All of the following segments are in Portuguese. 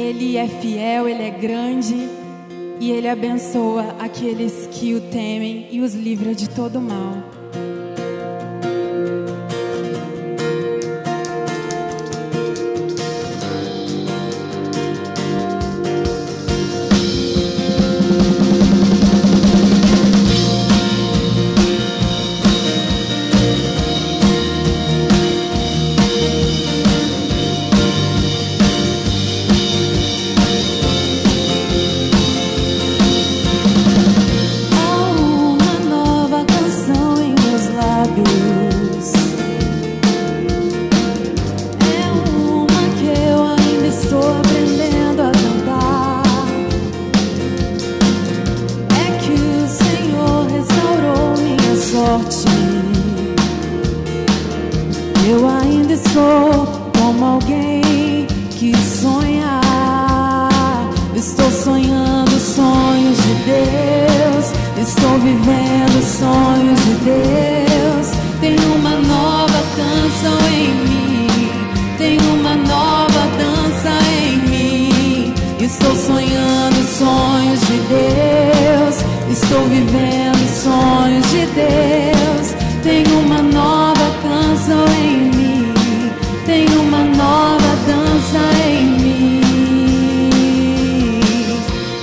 Ele é fiel, Ele é grande e Ele abençoa aqueles que o temem e os livra de todo mal. Eu ainda estou como alguém que sonha. Estou sonhando sonhos de Deus. Estou vivendo sonhos de Deus. Tem uma nova canção em mim. Tem uma nova dança em mim. Estou sonhando sonhos de Deus. Estou vivendo sonhos de Deus. Tem uma nova canção em mim. Tem uma nova dança em mim.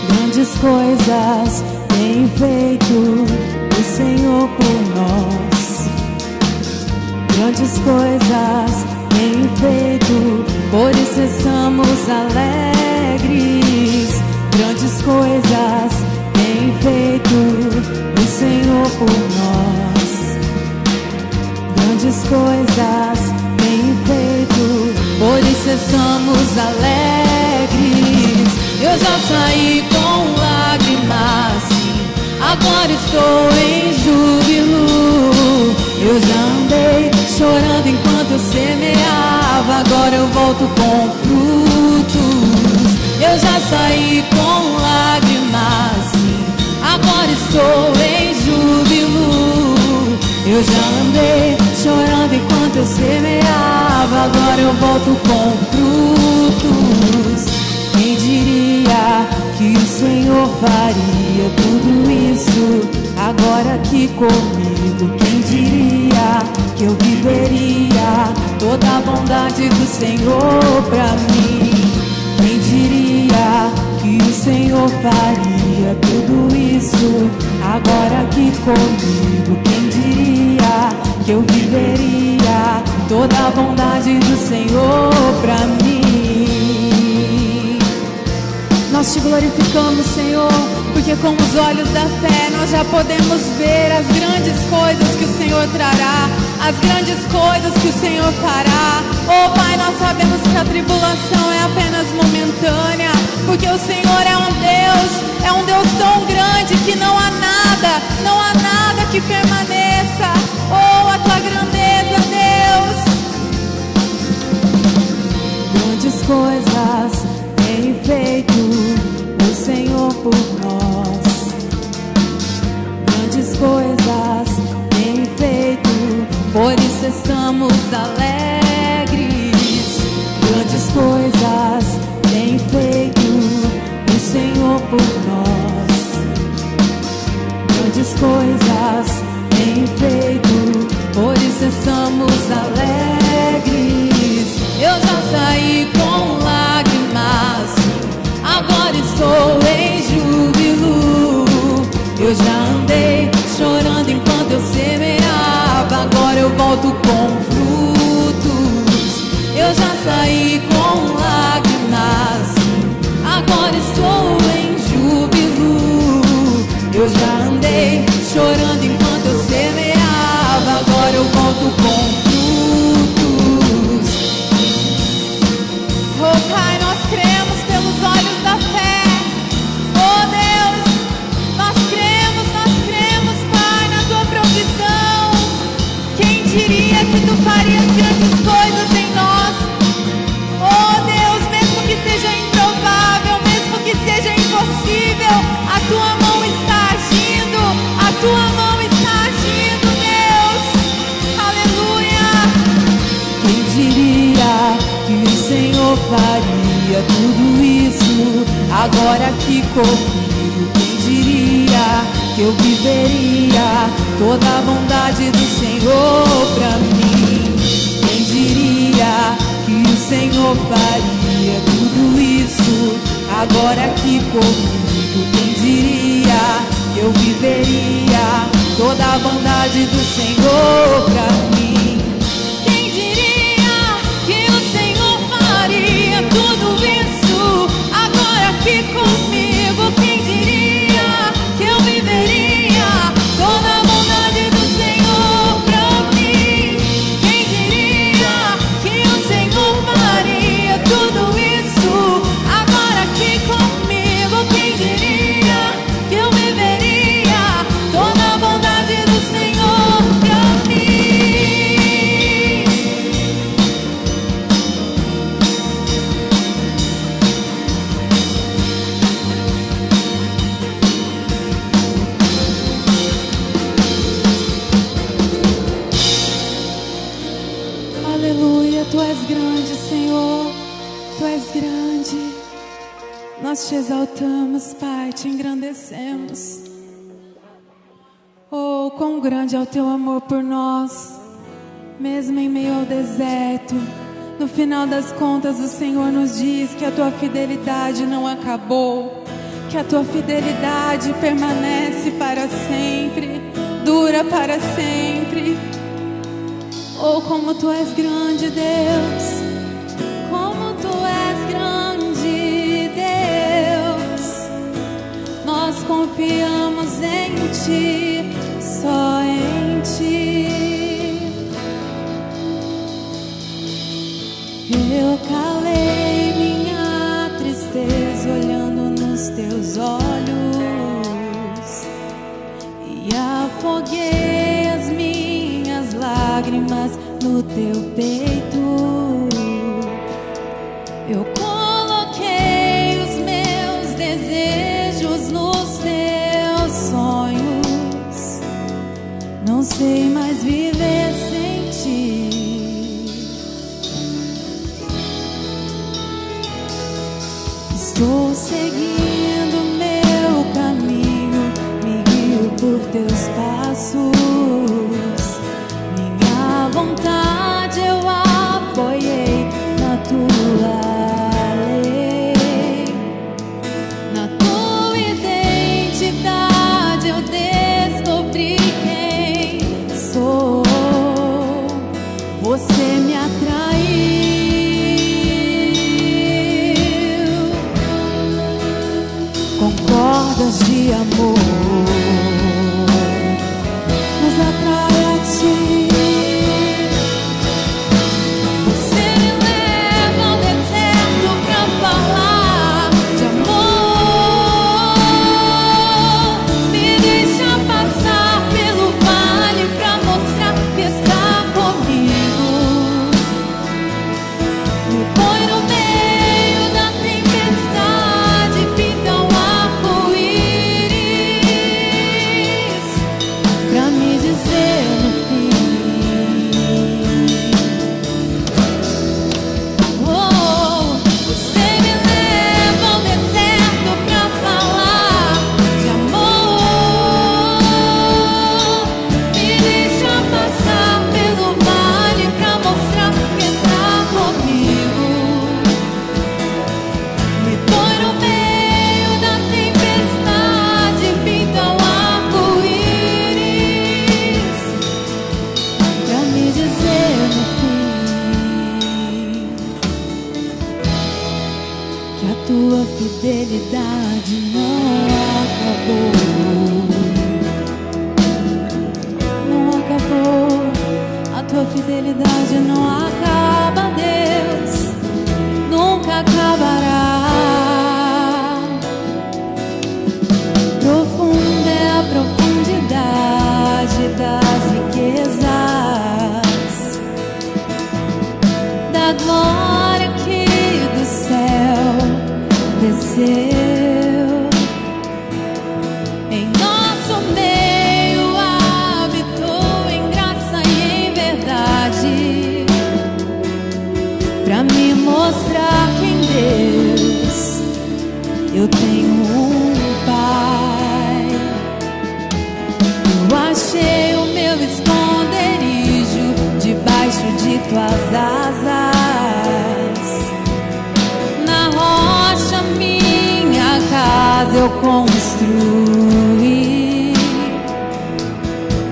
Grandes coisas tem feito o Senhor por nós. Grandes coisas tem feito, por isso estamos alegres. Grandes coisas tem feito o Senhor por nós. Grandes coisas tem feito, por isso estamos alegres. Eu já saí com lágrimas, agora estou em júbilo. Eu já andei chorando enquanto eu semeava, agora eu volto com frutos. Eu já saí com lágrimas, agora estou em júbilo. Eu já andei chorando enquanto eu semeava, agora eu volto com frutos. Quem diria que o Senhor faria tudo isso agora aqui comigo? Quem diria que eu viveria toda a bondade do Senhor pra mim? Quem diria que o Senhor faria tudo isso agora aqui comigo? Quem diria que eu viveria toda a bondade do Senhor pra mim? Nós te glorificamos, Senhor, porque com os olhos da fé nós já podemos ver as grandes coisas que o Senhor trará, as grandes coisas que o Senhor fará. Oh Pai, nós sabemos que a tribulação é apenas momentânea, porque o Senhor é um Deus tão grande que não há nada que permaneça. Oh, a tua grandeza, Deus. Grandes coisas tem feito o Senhor por nós. Grandes coisas tem feito, por isso estamos alegres. Grandes coisas tem feito o Senhor por nós. Grandes coisas tem feito, por isso estamos alegres. Eu já saí com lágrimas, agora estou em júbilo. Eu já andei chorando enquanto eu semeava, agora eu volto com frutos. Eu já saí com lágrimas, agora estou em júbilo. Eu já andei chorando enquanto eu semeava, agora eu volto com frutos. Oh Pai, nós cremos pelos olhos da fé. Oh Deus, nós cremos, Pai, na tua provisão. Quem diria que tu farias grandes coisas em nós? Oh agora aqui comigo. Quem diria que eu viveria toda a bondade do Senhor pra mim? Quem diria que o Senhor faria tudo isso agora aqui comigo? Quem diria que eu viveria toda a bondade do Senhor pra mim? Quem diria que o Senhor faria tudo isso agora aqui comigo? Quem diria que eu viveria toda a bondade do Senhor pra mim? Quem diria que o Senhor faria tudo isso agora aqui comigo? Quem diria que eu viveria toda a bondade do Senhor pra mim? Aleluia, Tu és grande, Senhor, Tu és grande. Nós te exaltamos, Pai, te engrandecemos. Oh, quão grande é o Teu amor por nós, mesmo em meio ao deserto. No final das contas, o Senhor nos diz que a Tua fidelidade não acabou, que a Tua fidelidade permanece para sempre, dura para sempre. Oh, como Tu és grande, Deus, como Tu és grande, Deus. Nós confiamos em Ti, só em Ti. Eu calei minha tristeza olhando nos Teus olhos e afoguei as minhas lágrimas no Teu peito. Eu coloquei os meus desejos nos Teus sonhos. Não sei mais viver sem Ti. Estou seguindo meu caminho, me guio por Teus passos. Minha vontade eu apoiei na Tua lei. Na Tua identidade eu descobri quem sou. Você me atraiu com cordas de amor, nos atrai a Ti. Você me leva ao deserto pra falar de amor, me deixa passar pelo vale pra mostrar que está comigo. Me põe no meio da tempestade, pinta um arco-íris pra me dizer no fim. Oh, você me leva ao deserto pra falar de amor, me deixa passar pelo vale pra mostrar que está comigo. Me põe no meio da tempestade, pinta um arco-íris pra me dizer no fim que a Tua fidelidade não acabou. Não acabou, a Tua fidelidade não acaba, Deus, nunca acabará. Profunda é a profundidade das riquezas, da glória que do céu desceu. Em nosso meio habitou em graça e em verdade, pra me mostrar quem Deus eu construir,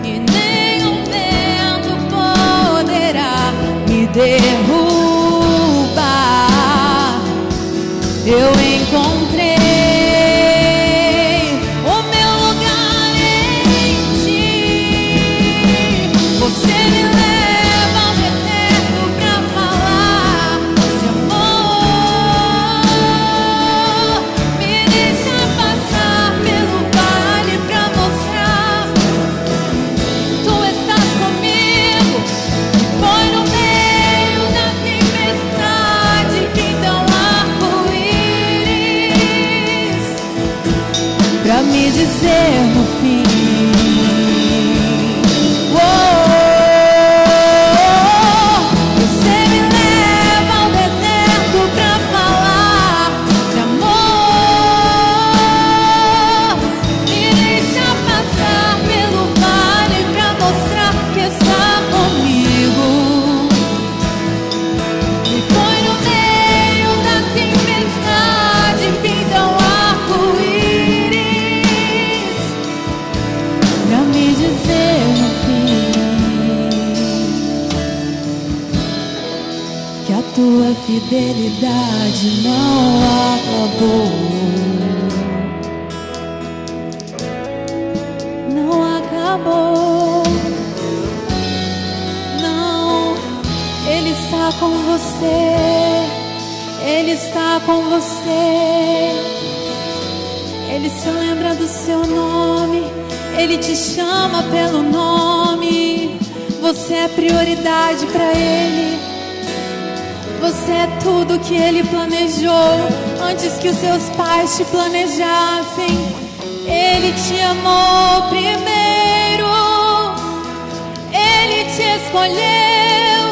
e nem o vento poderá me derrubar. Eu encontrei o meu lugar em ti. Você me leva ao deserto pra falar de amor, me deixa passar pelo vale pra mostrar tu estás comigo. Põe no meio da tempestade que dá um arco-íris pra me dizer no fim. Você me leva ao deserto pra falar de amor, me deixa passar pelo vale pra mostrar que está comigo. Me põe no meio da tempestade, pinta um arco-íris pra me dizer no fim que a tua fidelidade não acabou. Não acabou. Não, Ele está com você. Ele está com você. Ele se lembra do seu nome. Ele te chama pelo nome. Você é prioridade para Ele. Você é tudo que Ele planejou antes que os seus pais te planejassem. Ele te amou primeiro. Ele te escolheu.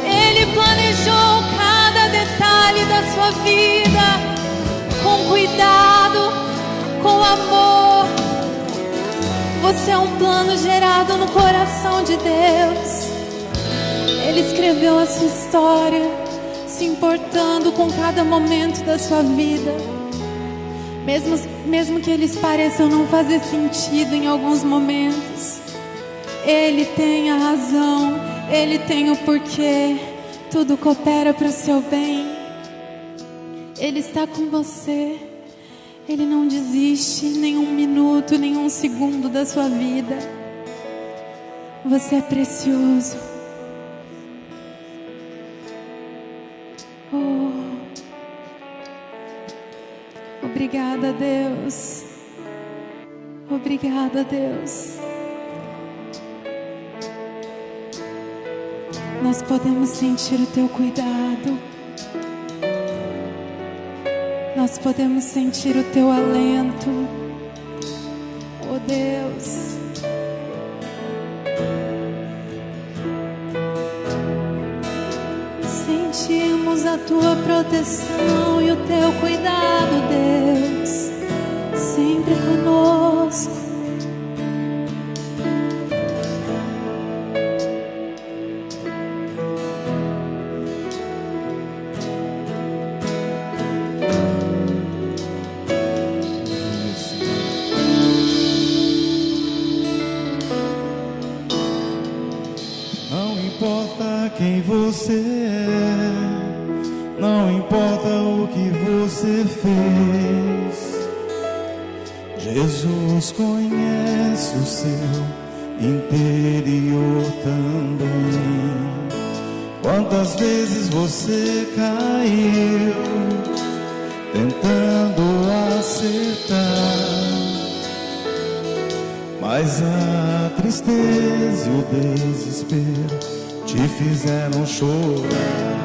Ele planejou cada detalhe da sua vida com cuidado, com amor. Você é um plano gerado no coração de Deus. Ele escreveu a sua história, se importando com cada momento da sua vida. Mesmo que eles pareçam não fazer sentido em alguns momentos, Ele tem a razão, Ele tem o porquê. Tudo coopera para o seu bem. Ele está com você. Ele não desiste nenhum minuto, nenhum segundo da sua vida. Você é precioso. Oh, obrigada, Deus. Obrigada, Deus. Nós podemos sentir o teu cuidado. Nós podemos sentir o teu alento. Oh, Deus. Sentimos a tua proteção e o teu cuidado, Deus, sempre conosco. Quem você é, não importa o que você fez. Jesus conhece o seu interior também. Quantas vezes você caiu tentando acertar, mas a tristeza e o desespero te fizeram chorar.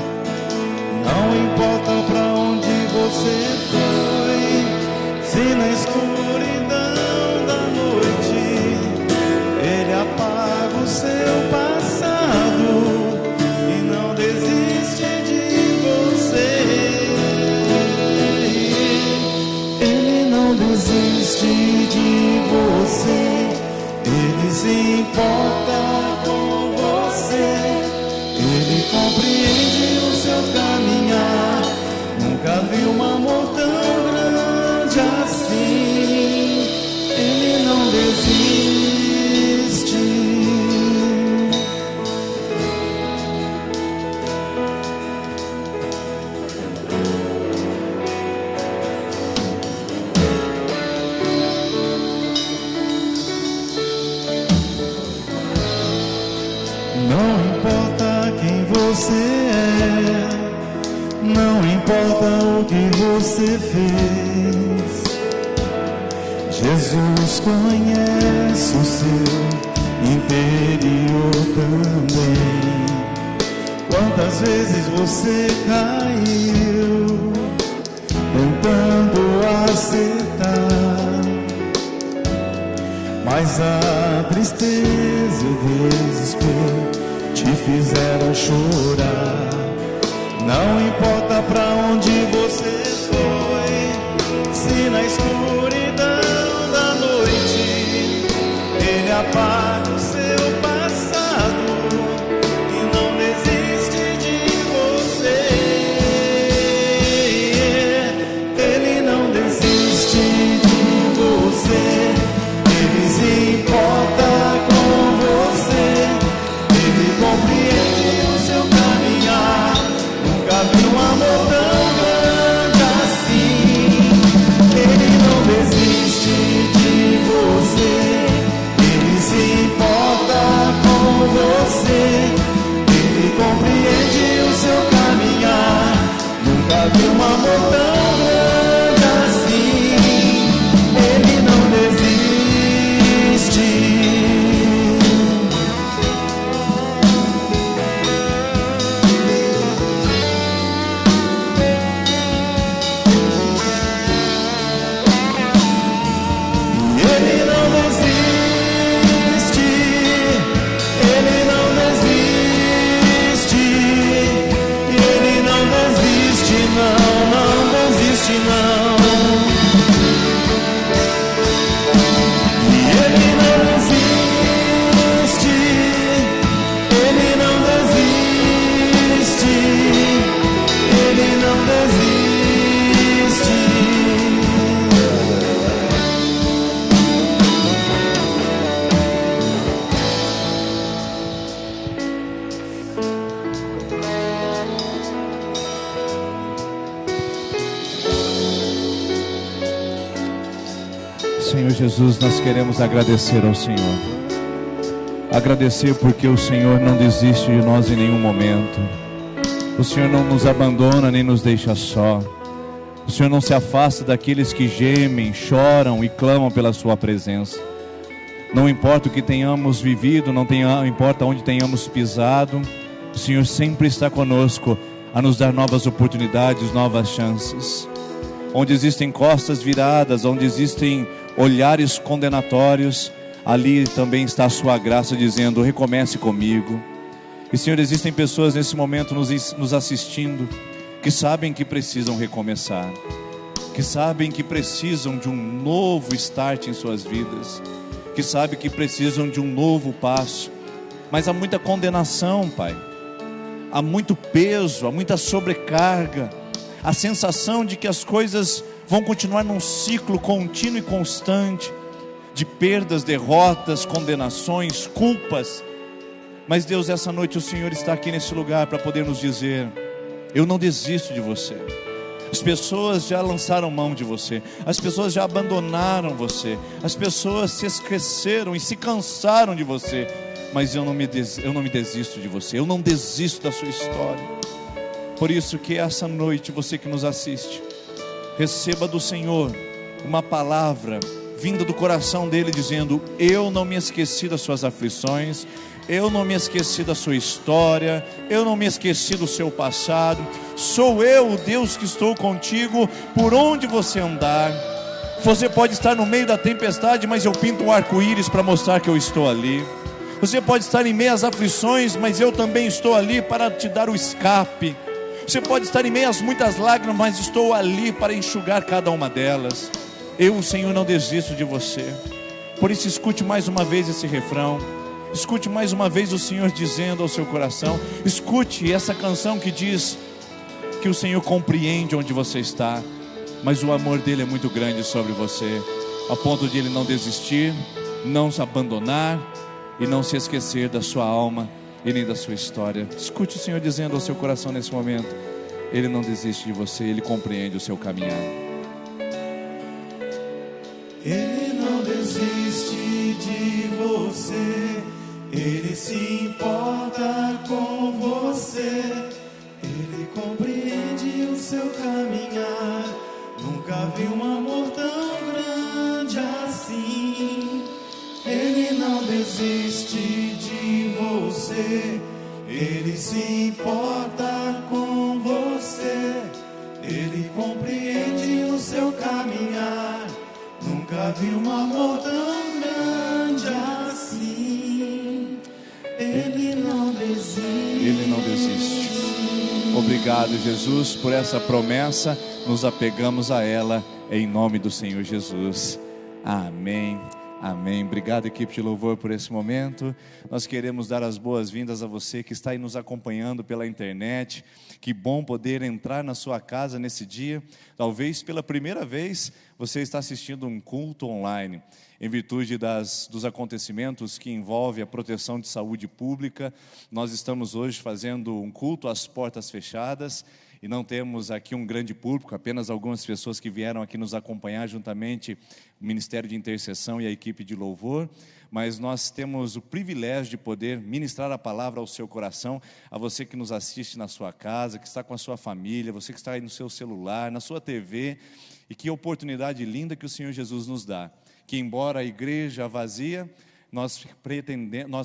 Não importa pra onde você foi, se na escuridão da noite Ele apaga o seu passado e não desiste de você. Ele não desiste de você. Ele se importa com você. Ele compreende o seu caminhar. Nunca vi um amor tão grande você fez. Jesus conhece o seu interior também. Quantas vezes você caiu tentando acertar, mas a tristeza e o desespero te fizeram chorar. Não importa pra onde você foi, se na escuridão da noite Ele apaga o seu passado e não desiste de você. Ele não desiste de você. Ele se importa com você. Ele compreende o seu caminhar. Nunca vi um amor tão grande assim. Ele não desiste de você. Ele se importa com você. Ele compreende o seu caminhar. Nunca vi um amor tão grande assim. Ele não desiste. Senhor Jesus, nós queremos agradecer ao Senhor. Agradecer porque o Senhor não desiste de nós em nenhum momento. O Senhor não nos abandona nem nos deixa só. O Senhor não se afasta daqueles que gemem, choram e clamam pela sua presença. Não importa o que tenhamos vivido, não importa onde tenhamos pisado, o Senhor sempre está conosco a nos dar novas oportunidades, novas chances. Onde existem costas viradas, onde existem olhares condenatórios, ali também está a sua graça dizendo: recomece comigo. E Senhor, existem pessoas nesse momento nos assistindo que sabem que precisam recomeçar, que sabem que precisam de um novo start em suas vidas, que sabem que precisam de um novo passo, mas há muita condenação, Pai, há muito peso, há muita sobrecarga, a sensação de que as coisas vão continuar num ciclo contínuo e constante de perdas, derrotas, condenações, culpas. Mas Deus, essa noite o Senhor está aqui nesse lugar para poder nos dizer: eu não desisto de você. As pessoas já lançaram mão de você, as pessoas já abandonaram você, as pessoas se esqueceram e se cansaram de você, mas eu não me desisto de você, eu não desisto da sua história. Por isso que essa noite, você que nos assiste, receba do Senhor uma palavra vinda do coração dele dizendo: eu não me esqueci das suas aflições, eu não me esqueci da sua história, eu não me esqueci do seu passado. Sou eu, o Deus que estou contigo por onde você andar. Você pode estar no meio da tempestade, mas eu pinto um arco-íris para mostrar que eu estou ali. Você pode estar em meio às aflições, mas eu também estou ali para te dar o escape. Você pode estar em meio às muitas lágrimas, mas estou ali para enxugar cada uma delas. Eu, o Senhor, não desisto de você. Por isso, escute mais uma vez esse refrão. Escute mais uma vez o Senhor dizendo ao seu coração. Escute essa canção que diz que o Senhor compreende onde você está, mas o amor dele é muito grande sobre você, a ponto de ele não desistir, não se abandonar e não se esquecer da sua alma e nem da sua história. Escute o Senhor dizendo ao seu coração nesse momento: ele não desiste de você, ele compreende o seu caminhar. Ele não desiste de você, ele se importa com você, ele compreende o seu caminhar. Nunca vi um amor tão grande assim. Ele não desiste de você. Ele se importa com você. Ele compreende o seu caminhar. Nunca vi um amor tão grande assim. Ele não desiste. Ele não desiste. Obrigado, Jesus, por essa promessa. Nos apegamos a ela em nome do Senhor Jesus. Amém. Amém. Obrigado, equipe de louvor, por esse momento. Nós queremos dar as boas-vindas a você que está aí nos acompanhando pela internet. Que bom poder entrar na sua casa nesse dia. Talvez pela primeira vez você está assistindo um culto online. Em virtude dos acontecimentos que envolvem a proteção de saúde pública, nós estamos hoje fazendo um culto às portas fechadas. E não temos aqui um grande público, apenas algumas pessoas que vieram aqui nos acompanhar juntamente o Ministério de Intercessão e a equipe de louvor, mas nós temos o privilégio de poder ministrar a palavra ao seu coração, a você que nos assiste na sua casa, que está com a sua família, você que está aí no seu celular, na sua TV, e que oportunidade linda que o Senhor Jesus nos dá, que embora a igreja vazia, nós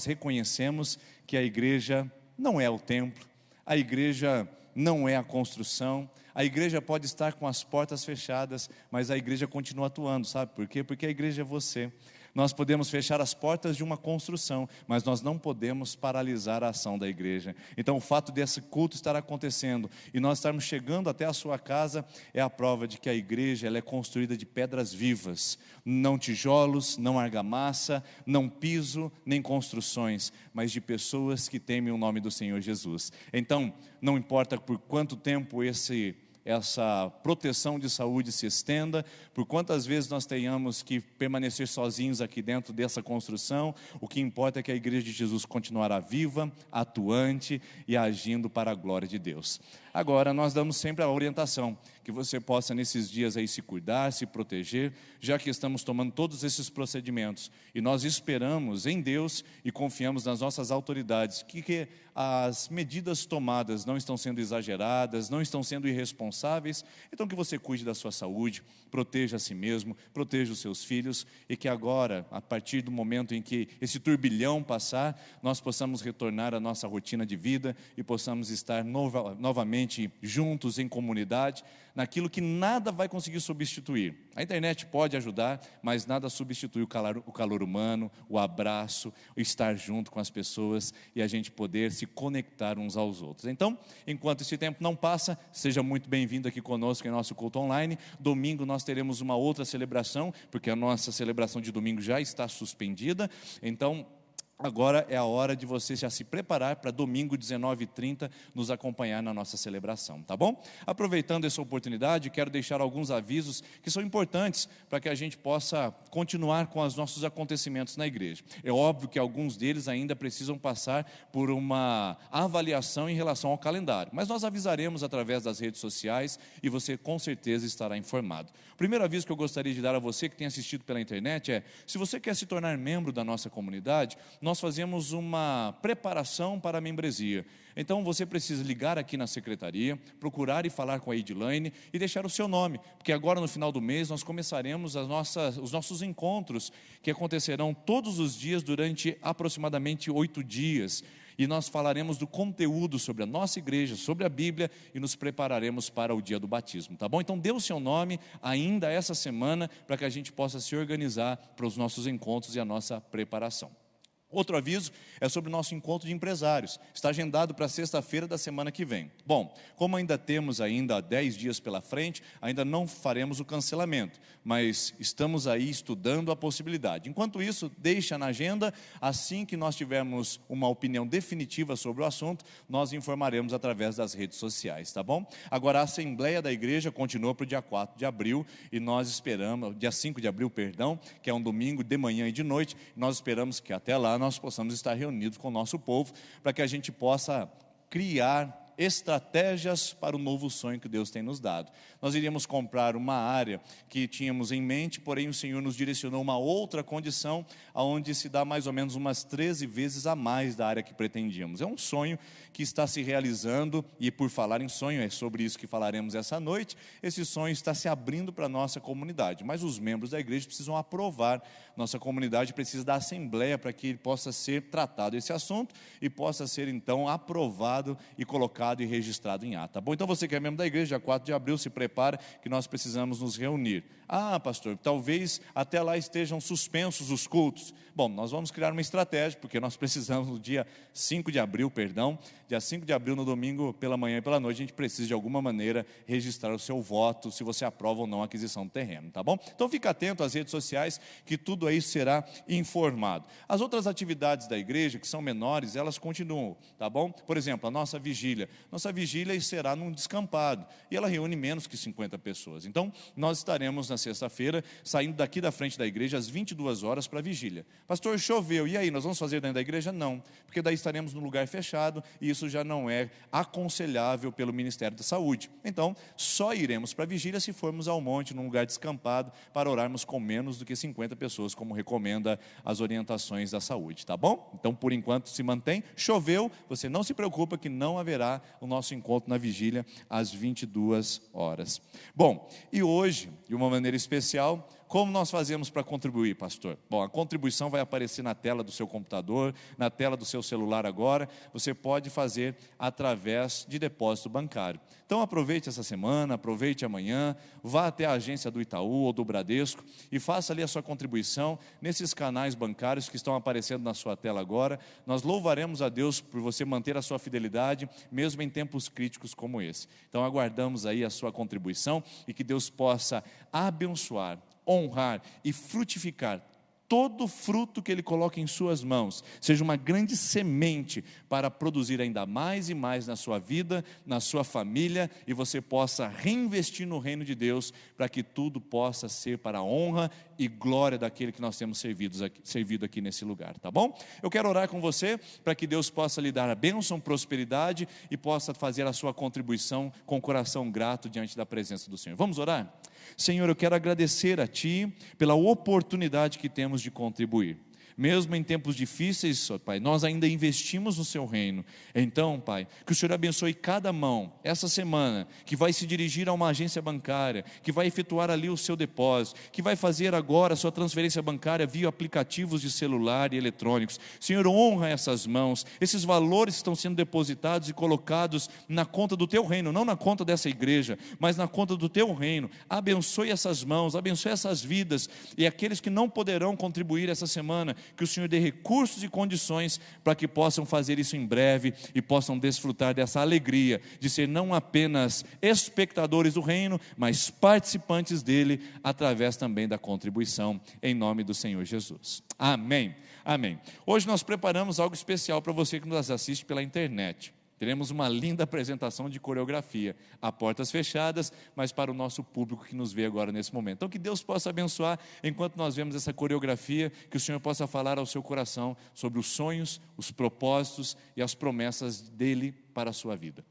reconhecemos que a igreja não é o templo, a igreja não é a construção, a igreja pode estar com as portas fechadas, mas a igreja continua atuando, sabe por quê? Porque a igreja é você. Nós podemos fechar as portas de uma construção, mas nós não podemos paralisar a ação da igreja. Então o fato desse culto estar acontecendo e nós estarmos chegando até a sua casa é a prova de que a igreja ela é construída de pedras vivas, não tijolos, não argamassa, não piso, nem construções, mas de pessoas que temem o nome do Senhor Jesus. Então não importa por quanto tempo essa proteção de saúde se estenda, por quantas vezes nós tenhamos que permanecer sozinhos aqui dentro dessa construção, o que importa é que a igreja de Jesus continuará viva, atuante e agindo para a glória de Deus. Agora, nós damos sempre a orientação, que você possa nesses dias aí se cuidar, se proteger, já que estamos tomando todos esses procedimentos, e nós esperamos em Deus e confiamos nas nossas autoridades, que as medidas tomadas não estão sendo exageradas, não estão sendo irresponsáveis, então que você cuide da sua saúde, proteja a si mesmo, proteja os seus filhos, e que agora, a partir do momento em que esse turbilhão passar, nós possamos retornar à nossa rotina de vida, e possamos estar novamente juntos em comunidade, naquilo que nada vai conseguir substituir. A internet pode ajudar, mas nada substitui o calor humano, o abraço, o estar junto com as pessoas e a gente poder se conectar uns aos outros. Então, enquanto esse tempo não passa, seja muito bem-vindo aqui conosco em nosso culto online. Domingo nós teremos uma outra celebração, porque a nossa celebração de domingo já está suspendida, então agora é a hora de você já se preparar para domingo 19h30 nos acompanhar na nossa celebração, tá bom? Aproveitando essa oportunidade, quero deixar alguns avisos que são importantes para que a gente possa continuar com os nossos acontecimentos na igreja. É óbvio que alguns deles ainda precisam passar por uma avaliação em relação ao calendário, mas nós avisaremos através das redes sociais e você com certeza estará informado. O primeiro aviso que eu gostaria de dar a você que tem assistido pela internet é: se você quer se tornar membro da nossa comunidade, nós fazemos uma preparação para a membresia. Então você precisa ligar aqui na secretaria, procurar e falar com a Edilane e deixar o seu nome, porque agora no final do mês nós começaremos os nossos encontros, que acontecerão todos os dias durante aproximadamente 8 dias. E nós falaremos do conteúdo sobre a nossa igreja, sobre a Bíblia, e nos prepararemos para o dia do batismo, tá bom? Então dê o seu nome ainda essa semana, para que a gente possa se organizar para os nossos encontros e a nossa preparação. Outro aviso é sobre o nosso encontro de empresários. Está agendado para sexta-feira da semana que vem. Bom, como ainda temos 10 dias pela frente, ainda não faremos o cancelamento, mas estamos aí estudando a possibilidade. Enquanto isso, deixa na agenda, assim que nós tivermos uma opinião definitiva sobre o assunto, nós informaremos através das redes sociais, tá bom? Agora, a Assembleia da Igreja continua para o dia 4 de abril, e nós esperamos, dia 5 de abril, perdão, que é um domingo de manhã e de noite, nós esperamos que até lá nós possamos estar reunidos com o nosso povo, para que a gente possa criar estratégias para o novo sonho que Deus tem nos dado. Nós iríamos comprar uma área que tínhamos em mente, porém o Senhor nos direcionou uma outra condição, onde se dá mais ou menos umas 13 vezes a mais da área que pretendíamos. É um sonho que está se realizando, e por falar em sonho, é sobre isso que falaremos essa noite. Esse sonho está se abrindo para a nossa comunidade, mas os membros da igreja precisam aprovar. Nossa comunidade precisa da assembleia para que possa ser tratado esse assunto e possa ser então aprovado e colocado e registrado em ata. Bom, então você que é membro da igreja, dia 4 de abril, se prepara que nós precisamos nos reunir. Ah, pastor, talvez até lá estejam suspensos os cultos. Bom, nós vamos criar uma estratégia, porque nós precisamos no dia 5 de abril, dia 5 de abril, no domingo, pela manhã e pela noite, a gente precisa de alguma maneira registrar o seu voto, se você aprova ou não a aquisição do terreno, tá bom? Então fica atento às redes sociais, que tudo aí será informado. As outras atividades da igreja, que são menores, elas continuam, tá bom? Por exemplo, a nossa vigília será num descampado, e ela reúne menos que 50 pessoas. Então, nós estaremos na sexta-feira, saindo daqui da frente da igreja, às 22 horas para a vigília. Pastor, choveu, e aí, nós vamos fazer dentro da igreja? Não, porque daí estaremos num lugar fechado, e isso já não é aconselhável pelo Ministério da Saúde. Então, só iremos para a vigília se formos ao monte, num lugar descampado, para orarmos com menos do que 50 pessoas, como recomenda as orientações da saúde, tá bom? Então, por enquanto, se mantém. Choveu, você não se preocupa que não haverá o nosso encontro na vigília às 22 horas. Bom, e hoje, de uma maneira especial, como nós fazemos para contribuir, pastor? Bom, a contribuição vai aparecer na tela do seu computador, na tela do seu celular agora. Você pode fazer através de depósito bancário. Então aproveite essa semana, aproveite amanhã, vá até a agência do Itaú ou do Bradesco e faça ali a sua contribuição nesses canais bancários que estão aparecendo na sua tela agora. Nós louvaremos a Deus por você manter a sua fidelidade, mesmo em tempos críticos como esse. Então aguardamos aí a sua contribuição e que Deus possa abençoar, honrar e frutificar todo fruto que Ele coloca em suas mãos, seja uma grande semente para produzir ainda mais e mais na sua vida, na sua família, e você possa reinvestir no reino de Deus, para que tudo possa ser para a honra e glória daquele que nós temos servido aqui nesse lugar, tá bom? Eu quero orar com você, para que Deus possa lhe dar a bênção, prosperidade, e possa fazer a sua contribuição com o coração grato diante da presença do Senhor. Vamos orar? Senhor, eu quero agradecer a Ti pela oportunidade que temos de contribuir. Mesmo em tempos difíceis, Pai, nós ainda investimos no Seu reino. Então, Pai, que o Senhor abençoe cada mão, essa semana, que vai se dirigir a uma agência bancária, que vai efetuar ali o seu depósito, que vai fazer agora a sua transferência bancária via aplicativos de celular e eletrônicos. Senhor, honra essas mãos, esses valores estão sendo depositados e colocados na conta do Teu reino, não na conta dessa igreja, mas na conta do Teu reino. Abençoe essas mãos, abençoe essas vidas, e aqueles que não poderão contribuir essa semana, que o Senhor dê recursos e condições para que possam fazer isso em breve e possam desfrutar dessa alegria de ser não apenas espectadores do reino, mas participantes dele, através também da contribuição, em nome do Senhor Jesus. Amém. Amém. Hoje nós preparamos algo especial para você que nos assiste pela internet. Teremos uma linda apresentação de coreografia, a portas fechadas, mas para o nosso público que nos vê agora nesse momento. Então que Deus possa abençoar, enquanto nós vemos essa coreografia, que o Senhor possa falar ao seu coração sobre os sonhos, os propósitos e as promessas dEle para a sua vida.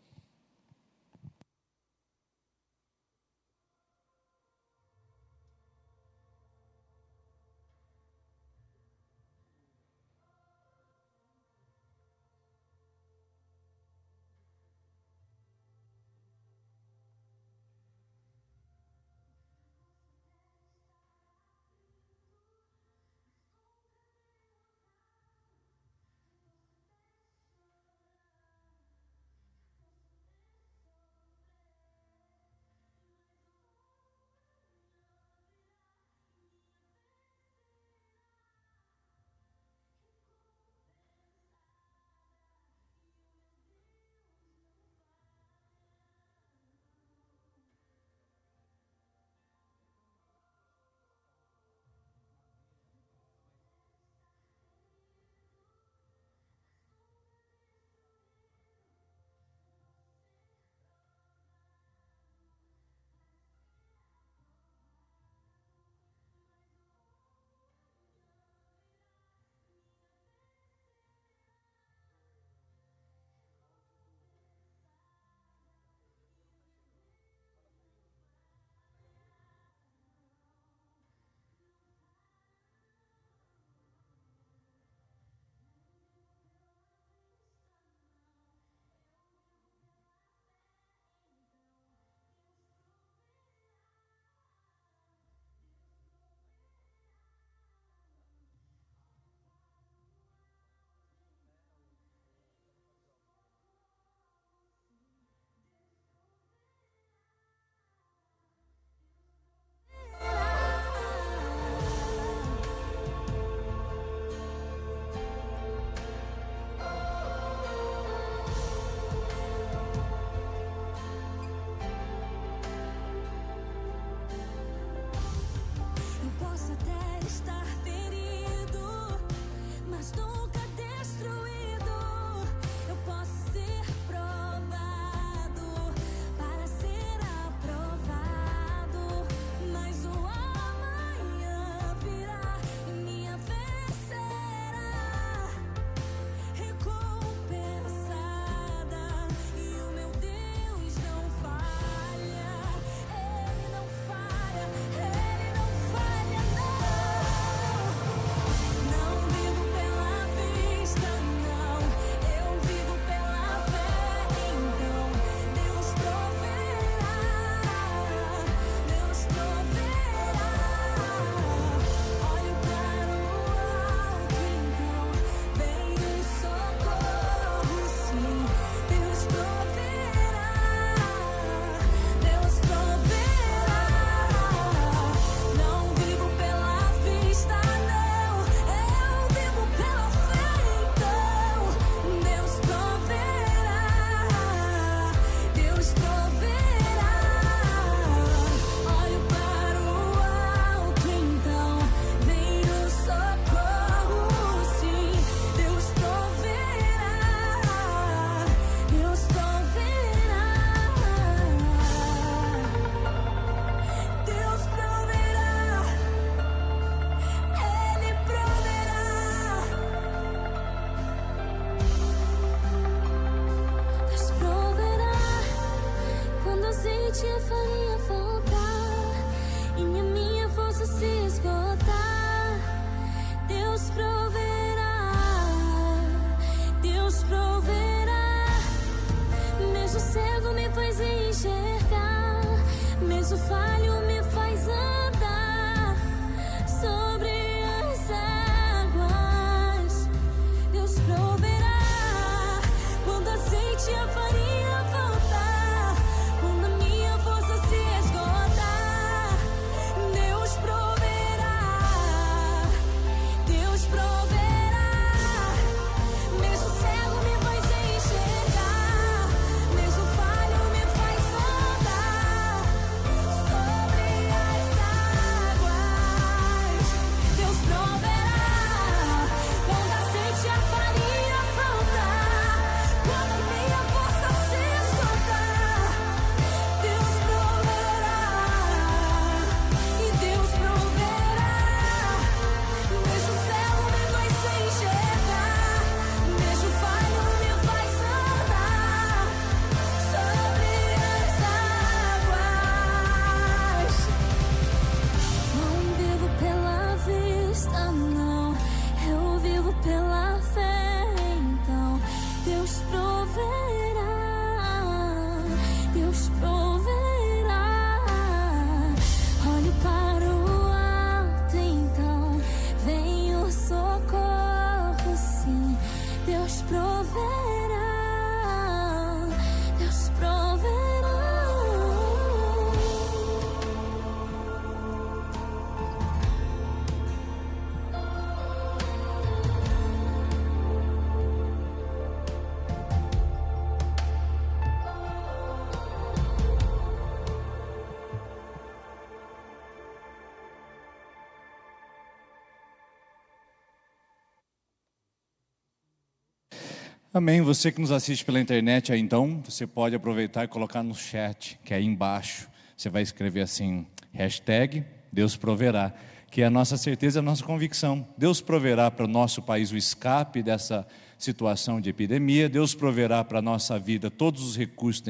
Amém. Você que nos assiste pela internet aí, então, você pode aproveitar e colocar no chat, que é aí embaixo. Você vai escrever assim, hashtag Deus proverá, que é a nossa certeza, a nossa convicção. Deus proverá para o nosso país o escape dessa situação de epidemia. Deus proverá para a nossa vida todos os recursos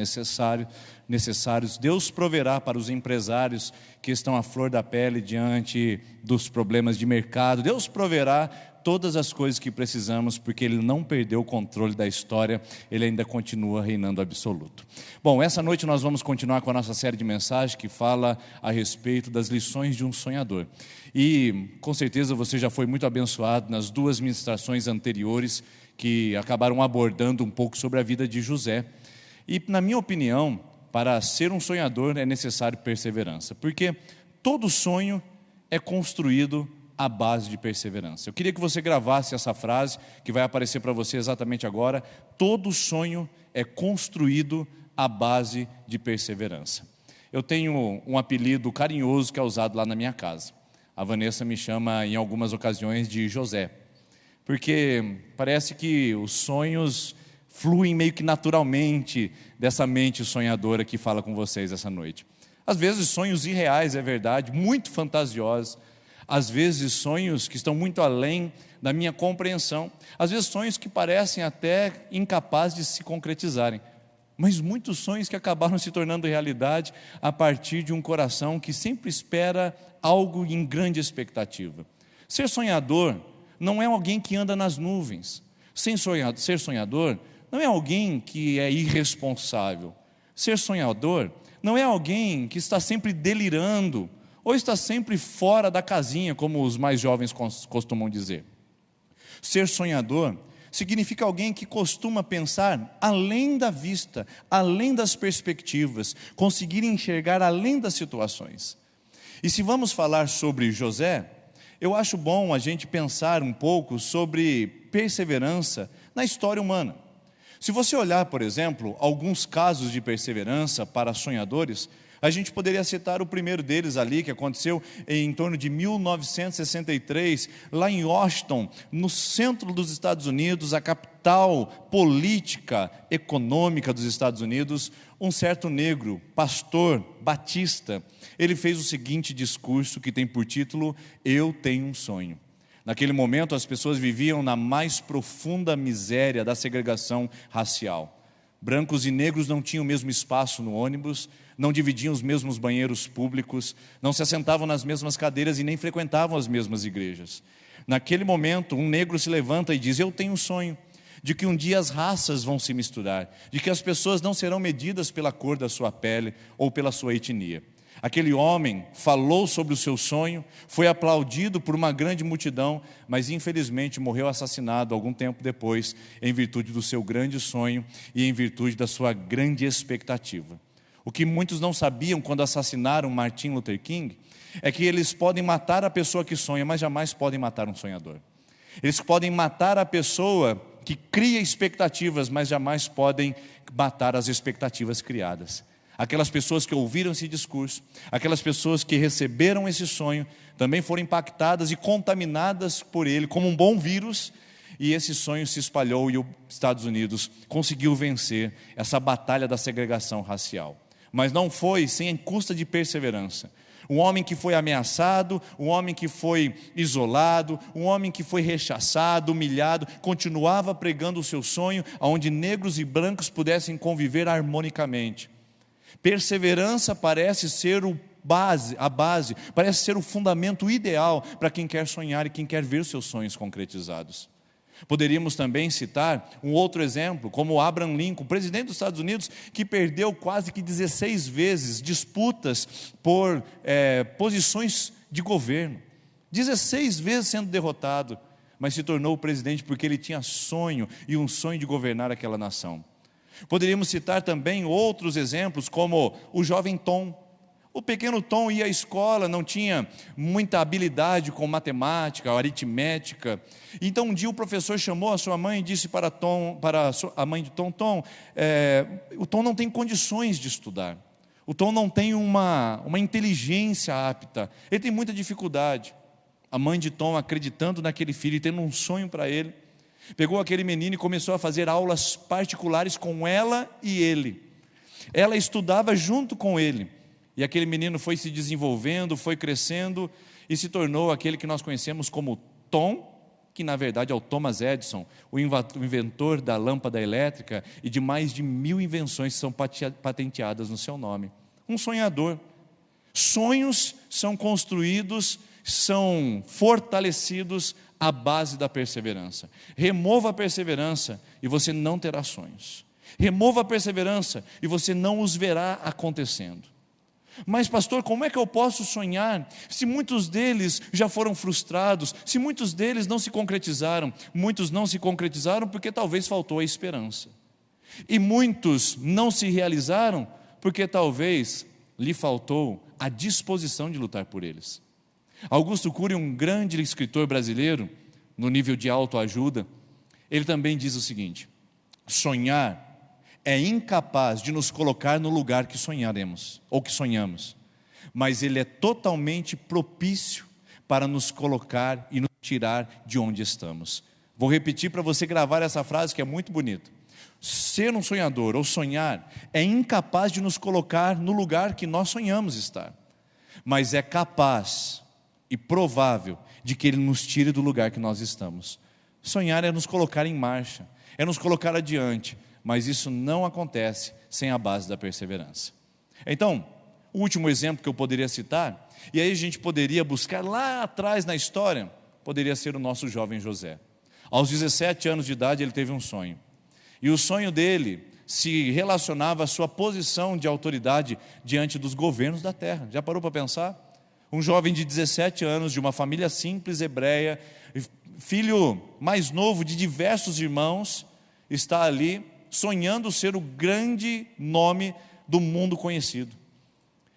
necessários. Deus proverá para os empresários que estão à flor da pele diante dos problemas de mercado. Deus proverá todas as coisas que precisamos, porque Ele não perdeu o controle da história, Ele ainda continua reinando absoluto. Bom, essa noite nós vamos continuar com a nossa série de mensagens que fala a respeito das lições de um sonhador. E com certeza você já foi muito abençoado nas duas ministrações anteriores que acabaram abordando um pouco sobre a vida de José. E na minha opinião, para ser um sonhador é necessário perseverança, porque todo sonho é construído à base de perseverança. Eu queria que você gravasse essa frase, que vai aparecer para você exatamente agora. Todo sonho é construído à base de perseverança. Eu tenho um apelido carinhoso que é usado lá na minha casa. A Vanessa me chama em algumas ocasiões de José, porque parece que os sonhos fluem meio que naturalmente dessa mente sonhadora que fala com vocês essa noite. Às vezes sonhos irreais, é verdade, muito fantasiosos. Às vezes sonhos que estão muito além da minha compreensão. Às vezes sonhos que parecem até incapazes de se concretizarem. Mas muitos sonhos que acabaram se tornando realidade a partir de um coração que sempre espera algo em grande expectativa. Ser sonhador não é alguém que anda nas nuvens. Ser sonhador não é alguém que é irresponsável. Ser sonhador não é alguém que está sempre delirando ou está sempre fora da casinha, como os mais jovens costumam dizer. Ser sonhador significa alguém que costuma pensar além da vista, além das perspectivas, conseguir enxergar além das situações. E se vamos falar sobre José, eu acho bom a gente pensar um pouco sobre perseverança na história humana. Se você olhar, por exemplo, alguns casos de perseverança para sonhadores, a gente poderia citar o primeiro deles ali, que aconteceu em torno de 1963, lá em Washington, no centro dos Estados Unidos, a capital política, econômica dos Estados Unidos. Um certo negro, pastor batista, ele fez o seguinte discurso que tem por título: Eu tenho um sonho. Naquele momento as pessoas viviam na mais profunda miséria da segregação racial. Brancos e negros não tinham o mesmo espaço no ônibus, não dividiam os mesmos banheiros públicos, não se assentavam nas mesmas cadeiras e nem frequentavam as mesmas igrejas. Naquele momento, um negro se levanta e diz: Eu tenho um sonho de que um dia as raças vão se misturar, de que as pessoas não serão medidas pela cor da sua pele ou pela sua etnia. Aquele homem falou sobre o seu sonho, foi aplaudido por uma grande multidão, mas infelizmente morreu assassinado algum tempo depois, em virtude do seu grande sonho e em virtude da sua grande expectativa. O que muitos não sabiam quando assassinaram Martin Luther King é que eles podem matar a pessoa que sonha, mas jamais podem matar um sonhador. Eles podem matar a pessoa que cria expectativas, mas jamais podem matar as expectativas criadas. Aquelas pessoas que ouviram esse discurso, aquelas pessoas que receberam esse sonho, também foram impactadas e contaminadas por ele como um bom vírus, e esse sonho se espalhou e os Estados Unidos conseguiu vencer essa batalha da segregação racial. Mas não foi sem custa de perseverança. Um homem que foi ameaçado, um homem que foi isolado, um homem que foi rechaçado, humilhado, continuava pregando o seu sonho, onde negros e brancos pudessem conviver harmonicamente. Perseverança parece ser a base, parece ser o fundamento ideal para quem quer sonhar e quem quer ver seus sonhos concretizados. Poderíamos também citar um outro exemplo, como Abraham Lincoln, presidente dos Estados Unidos, que perdeu quase que 16 vezes disputas por posições de governo. 16 vezes sendo derrotado, mas se tornou presidente porque ele tinha sonho e um sonho de governar aquela nação. Poderíamos citar também outros exemplos, como o jovem Tom. O pequeno Tom ia à escola, não tinha muita habilidade com matemática, aritmética. Então um dia o professor chamou a sua mãe e disse para a mãe de Tom: o Tom não tem condições de estudar. O Tom não tem uma inteligência apta, ele tem muita dificuldade. A mãe de Tom, acreditando naquele filho e tendo um sonho para ele, Pegou aquele menino e começou a fazer aulas particulares com ela e ele. Ela estudava junto com ele. E aquele menino foi se desenvolvendo, foi crescendo e se tornou aquele que nós conhecemos como Tom, que na verdade é o Thomas Edison, o inventor da lâmpada elétrica e de mais de 1000 invenções que são patenteadas no seu nome. Um sonhador. Sonhos são construídos, são fortalecidos à base da perseverança. Remova a perseverança e você não terá sonhos. Remova a perseverança e você não os verá acontecendo. Mas pastor, como é que eu posso sonhar se muitos deles já foram frustrados, se muitos deles não se concretizaram? Muitos não se concretizaram porque talvez faltou a esperança. E muitos não se realizaram porque talvez lhe faltou a disposição de lutar por eles. Augusto Cury, um grande escritor brasileiro, no nível de autoajuda, ele também diz o seguinte: sonhar é incapaz de nos colocar no lugar que sonharemos, ou que sonhamos, mas ele é totalmente propício para nos colocar e nos tirar de onde estamos. Vou repetir para você gravar essa frase que é muito bonita. Ser um sonhador ou sonhar é incapaz de nos colocar no lugar que nós sonhamos estar, mas é capaz e provável de que ele nos tire do lugar que nós estamos. Sonhar é nos colocar em marcha, é nos colocar adiante, mas isso não acontece sem a base da perseverança. Então, o último exemplo que eu poderia citar, e aí a gente poderia buscar lá atrás na história, poderia ser o nosso jovem José. Aos 17 anos de idade ele teve um sonho, e o sonho dele se relacionava à sua posição de autoridade diante dos governos da terra. Já parou para pensar? Um jovem de 17 anos, de uma família simples hebreia, filho mais novo de diversos irmãos, está ali sonhando ser o grande nome do mundo conhecido.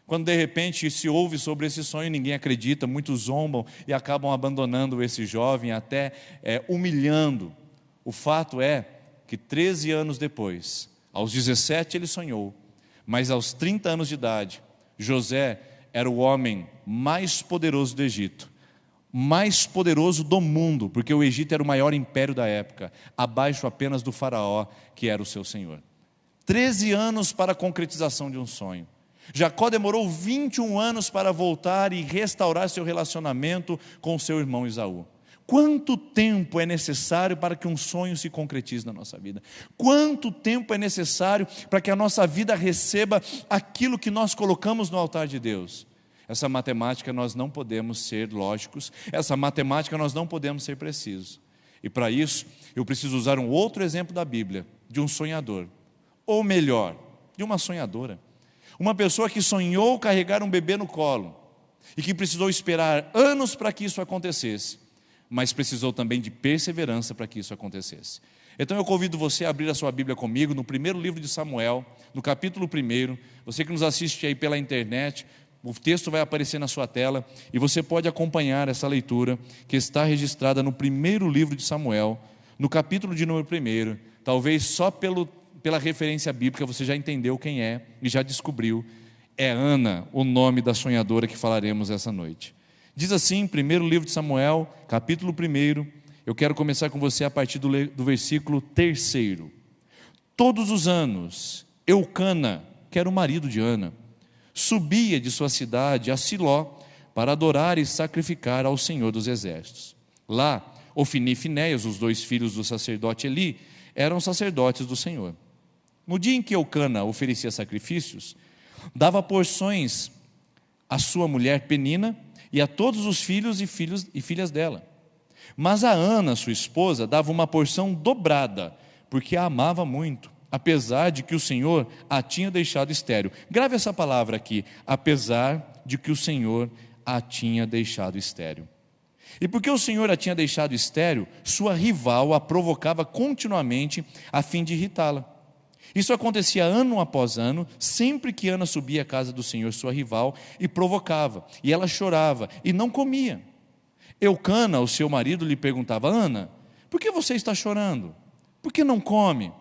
Quando de repente se ouve sobre esse sonho, ninguém acredita, muitos zombam e acabam abandonando esse jovem, até humilhando. O fato é que 13 anos depois, aos 17 ele sonhou, mas aos 30 anos de idade, José era o homem mais poderoso do Egito, mais poderoso do mundo, porque o Egito era o maior império da época, abaixo apenas do faraó, que era o seu senhor. 13 anos para a concretização de um sonho. Jacó demorou 21 anos para voltar e restaurar seu relacionamento com seu irmão Esaú. Quanto tempo é necessário para que um sonho se concretize na nossa vida? Quanto tempo é necessário para que a nossa vida receba aquilo que nós colocamos no altar de Deus? Essa matemática nós não podemos ser lógicos, essa matemática nós não podemos ser precisos. E para isso, eu preciso usar um outro exemplo da Bíblia, de um sonhador, ou melhor, de uma sonhadora. Uma pessoa que sonhou carregar um bebê no colo, e que precisou esperar anos para que isso acontecesse, mas precisou também de perseverança para que isso acontecesse. Então eu convido você a abrir a sua Bíblia comigo, no primeiro livro de Samuel, no capítulo 1, você que nos assiste aí pela internet, o texto vai aparecer na sua tela, e você pode acompanhar essa leitura, que está registrada no primeiro livro de Samuel, no capítulo de número 1, talvez só pela referência bíblica você já entendeu quem é, e já descobriu, é Ana, o nome da sonhadora que falaremos essa noite. Diz assim, primeiro livro de Samuel, capítulo 1, eu quero começar com você a partir do versículo 3. Todos os anos, Eucana, que era o marido de Ana, subia de sua cidade a Siló para adorar e sacrificar ao Senhor dos Exércitos. Lá, Ofni e Finéias, os 2 filhos do sacerdote Eli, eram sacerdotes do Senhor. No dia em que Eucana oferecia sacrifícios, dava porções à sua mulher Penina e a todos os filhos e filhas dela. Mas a Ana, sua esposa, dava uma porção dobrada, porque a amava muito, apesar de que o Senhor a tinha deixado estéril. Grave essa palavra aqui, apesar de que o Senhor a tinha deixado estéril. E porque o Senhor a tinha deixado estéril, sua rival a provocava continuamente a fim de irritá-la. Isso acontecia ano após ano, sempre que Ana subia à casa do Senhor, sua rival, e provocava, e ela chorava, e não comia. Eucana, o seu marido, lhe perguntava: Ana, por que você está chorando? Por que não come?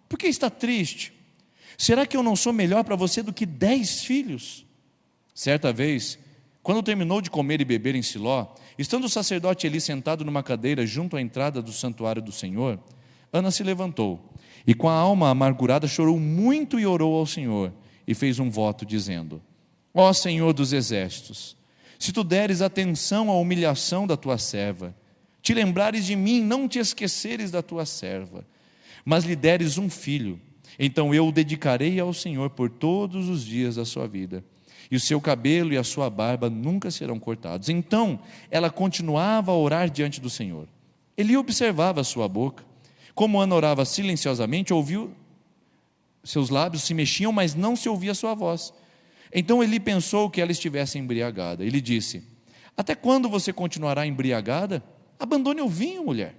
Por que está triste? Será que eu não sou melhor para você do que 10 filhos? Certa vez, Quando terminou de comer e beber em Siló, estando o sacerdote Eli sentado numa cadeira junto à entrada do santuário do Senhor, Ana se levantou e com a alma amargurada chorou muito e orou ao Senhor e fez um voto dizendo: ó Senhor dos exércitos, se tu deres atenção à humilhação da tua serva, te lembrares de mim, não te esqueceres da tua serva, mas lhe deres um filho, então eu o dedicarei ao Senhor por todos os dias da sua vida, e o seu cabelo e a sua barba nunca serão cortados. Então ela continuava a orar diante do Senhor. Eli observava a sua boca. Como Ana orava silenciosamente, ouviu seus lábios se mexiam, mas não se ouvia a sua voz. Então Eli pensou que ela estivesse embriagada. Ele disse: até quando você continuará embriagada? Abandone o vinho, mulher.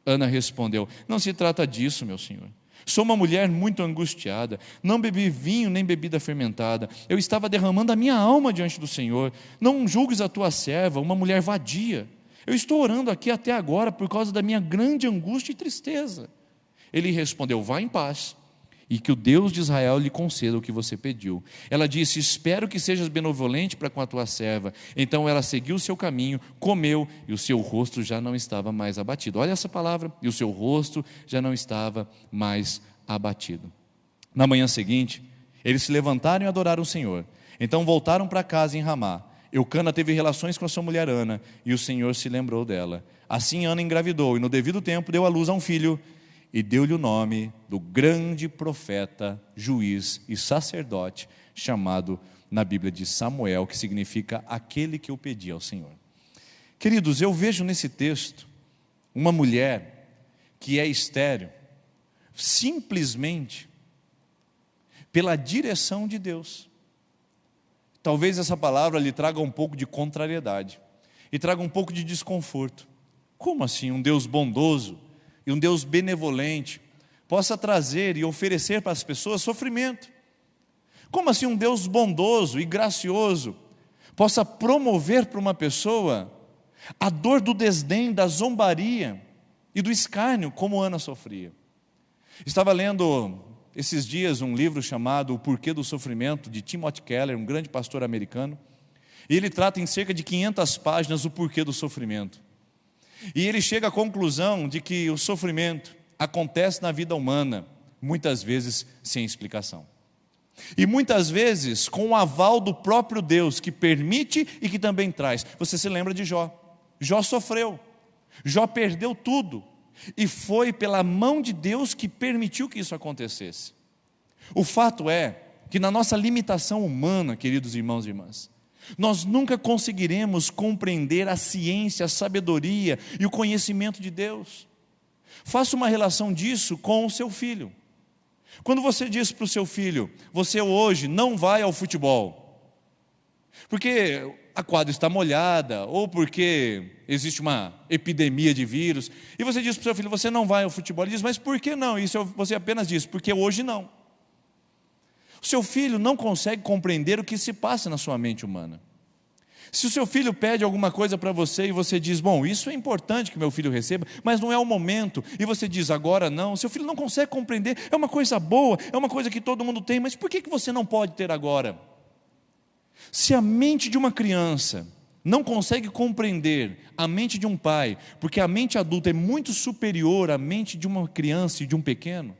Ana respondeu: não se trata disso, meu senhor. Sou uma mulher muito angustiada, não bebi vinho nem bebida fermentada, eu estava derramando a minha alma diante do Senhor. Não julgues a tua serva, uma mulher vadia. Eu estou orando aqui até agora por causa da minha grande angústia e tristeza. Ele respondeu: vá em paz, e que o Deus de Israel lhe conceda o que você pediu. Ela disse: espero que sejas benevolente para com a tua serva. Então ela seguiu o seu caminho, comeu, e o seu rosto já não estava mais abatido. Olha essa palavra: e o seu rosto já não estava mais abatido. Na manhã seguinte, eles se levantaram e adoraram o Senhor. Então voltaram para casa em Ramá. Eucana teve relações com a sua mulher Ana, e o Senhor se lembrou dela. Assim Ana engravidou, e no devido tempo deu à luz a um filho, e deu-lhe o nome do grande profeta, juiz e sacerdote, chamado na Bíblia de Samuel, que significa aquele que eu pedi ao Senhor. Queridos, eu vejo nesse texto uma mulher que é estéril, simplesmente pela direção de Deus. Talvez essa palavra lhe traga um pouco de contrariedade e traga um pouco de desconforto. Como assim um Deus bondoso e um Deus benevolente possa trazer e oferecer para as pessoas sofrimento? Como assim um Deus bondoso e gracioso possa promover para uma pessoa a dor do desdém, da zombaria e do escárnio, como Ana sofria? Estava lendo esses dias um livro chamado O Porquê do Sofrimento, de Timothy Keller, um grande pastor americano, e ele trata em cerca de 500 páginas o porquê do sofrimento. E ele chega à conclusão de que o sofrimento acontece na vida humana, muitas vezes sem explicação. E muitas vezes com o aval do próprio Deus, que permite e que também traz. Você se lembra de Jó? Jó sofreu, Jó perdeu tudo, e foi pela mão de Deus que permitiu que isso acontecesse. O fato é que na nossa limitação humana, queridos irmãos e irmãs, nós nunca conseguiremos compreender a ciência, a sabedoria e o conhecimento de Deus. Faça uma relação disso com o seu filho. Quando você diz para o seu filho: você hoje não vai ao futebol, porque a quadra está molhada, ou porque existe uma epidemia de vírus, e você diz para o seu filho: você não vai ao futebol. Ele diz: mas por que não? Isso você apenas diz: porque hoje não. O seu filho não consegue compreender o que se passa na sua mente humana. Se o seu filho pede alguma coisa para você e você diz: bom, isso é importante que meu filho receba, mas não é o momento, e você diz: agora não, o seu filho não consegue compreender. É uma coisa boa, é uma coisa que todo mundo tem, mas por que você não pode ter agora? Se a mente de uma criança não consegue compreender a mente de um pai, porque a mente adulta é muito superior à mente de uma criança e de um pequeno,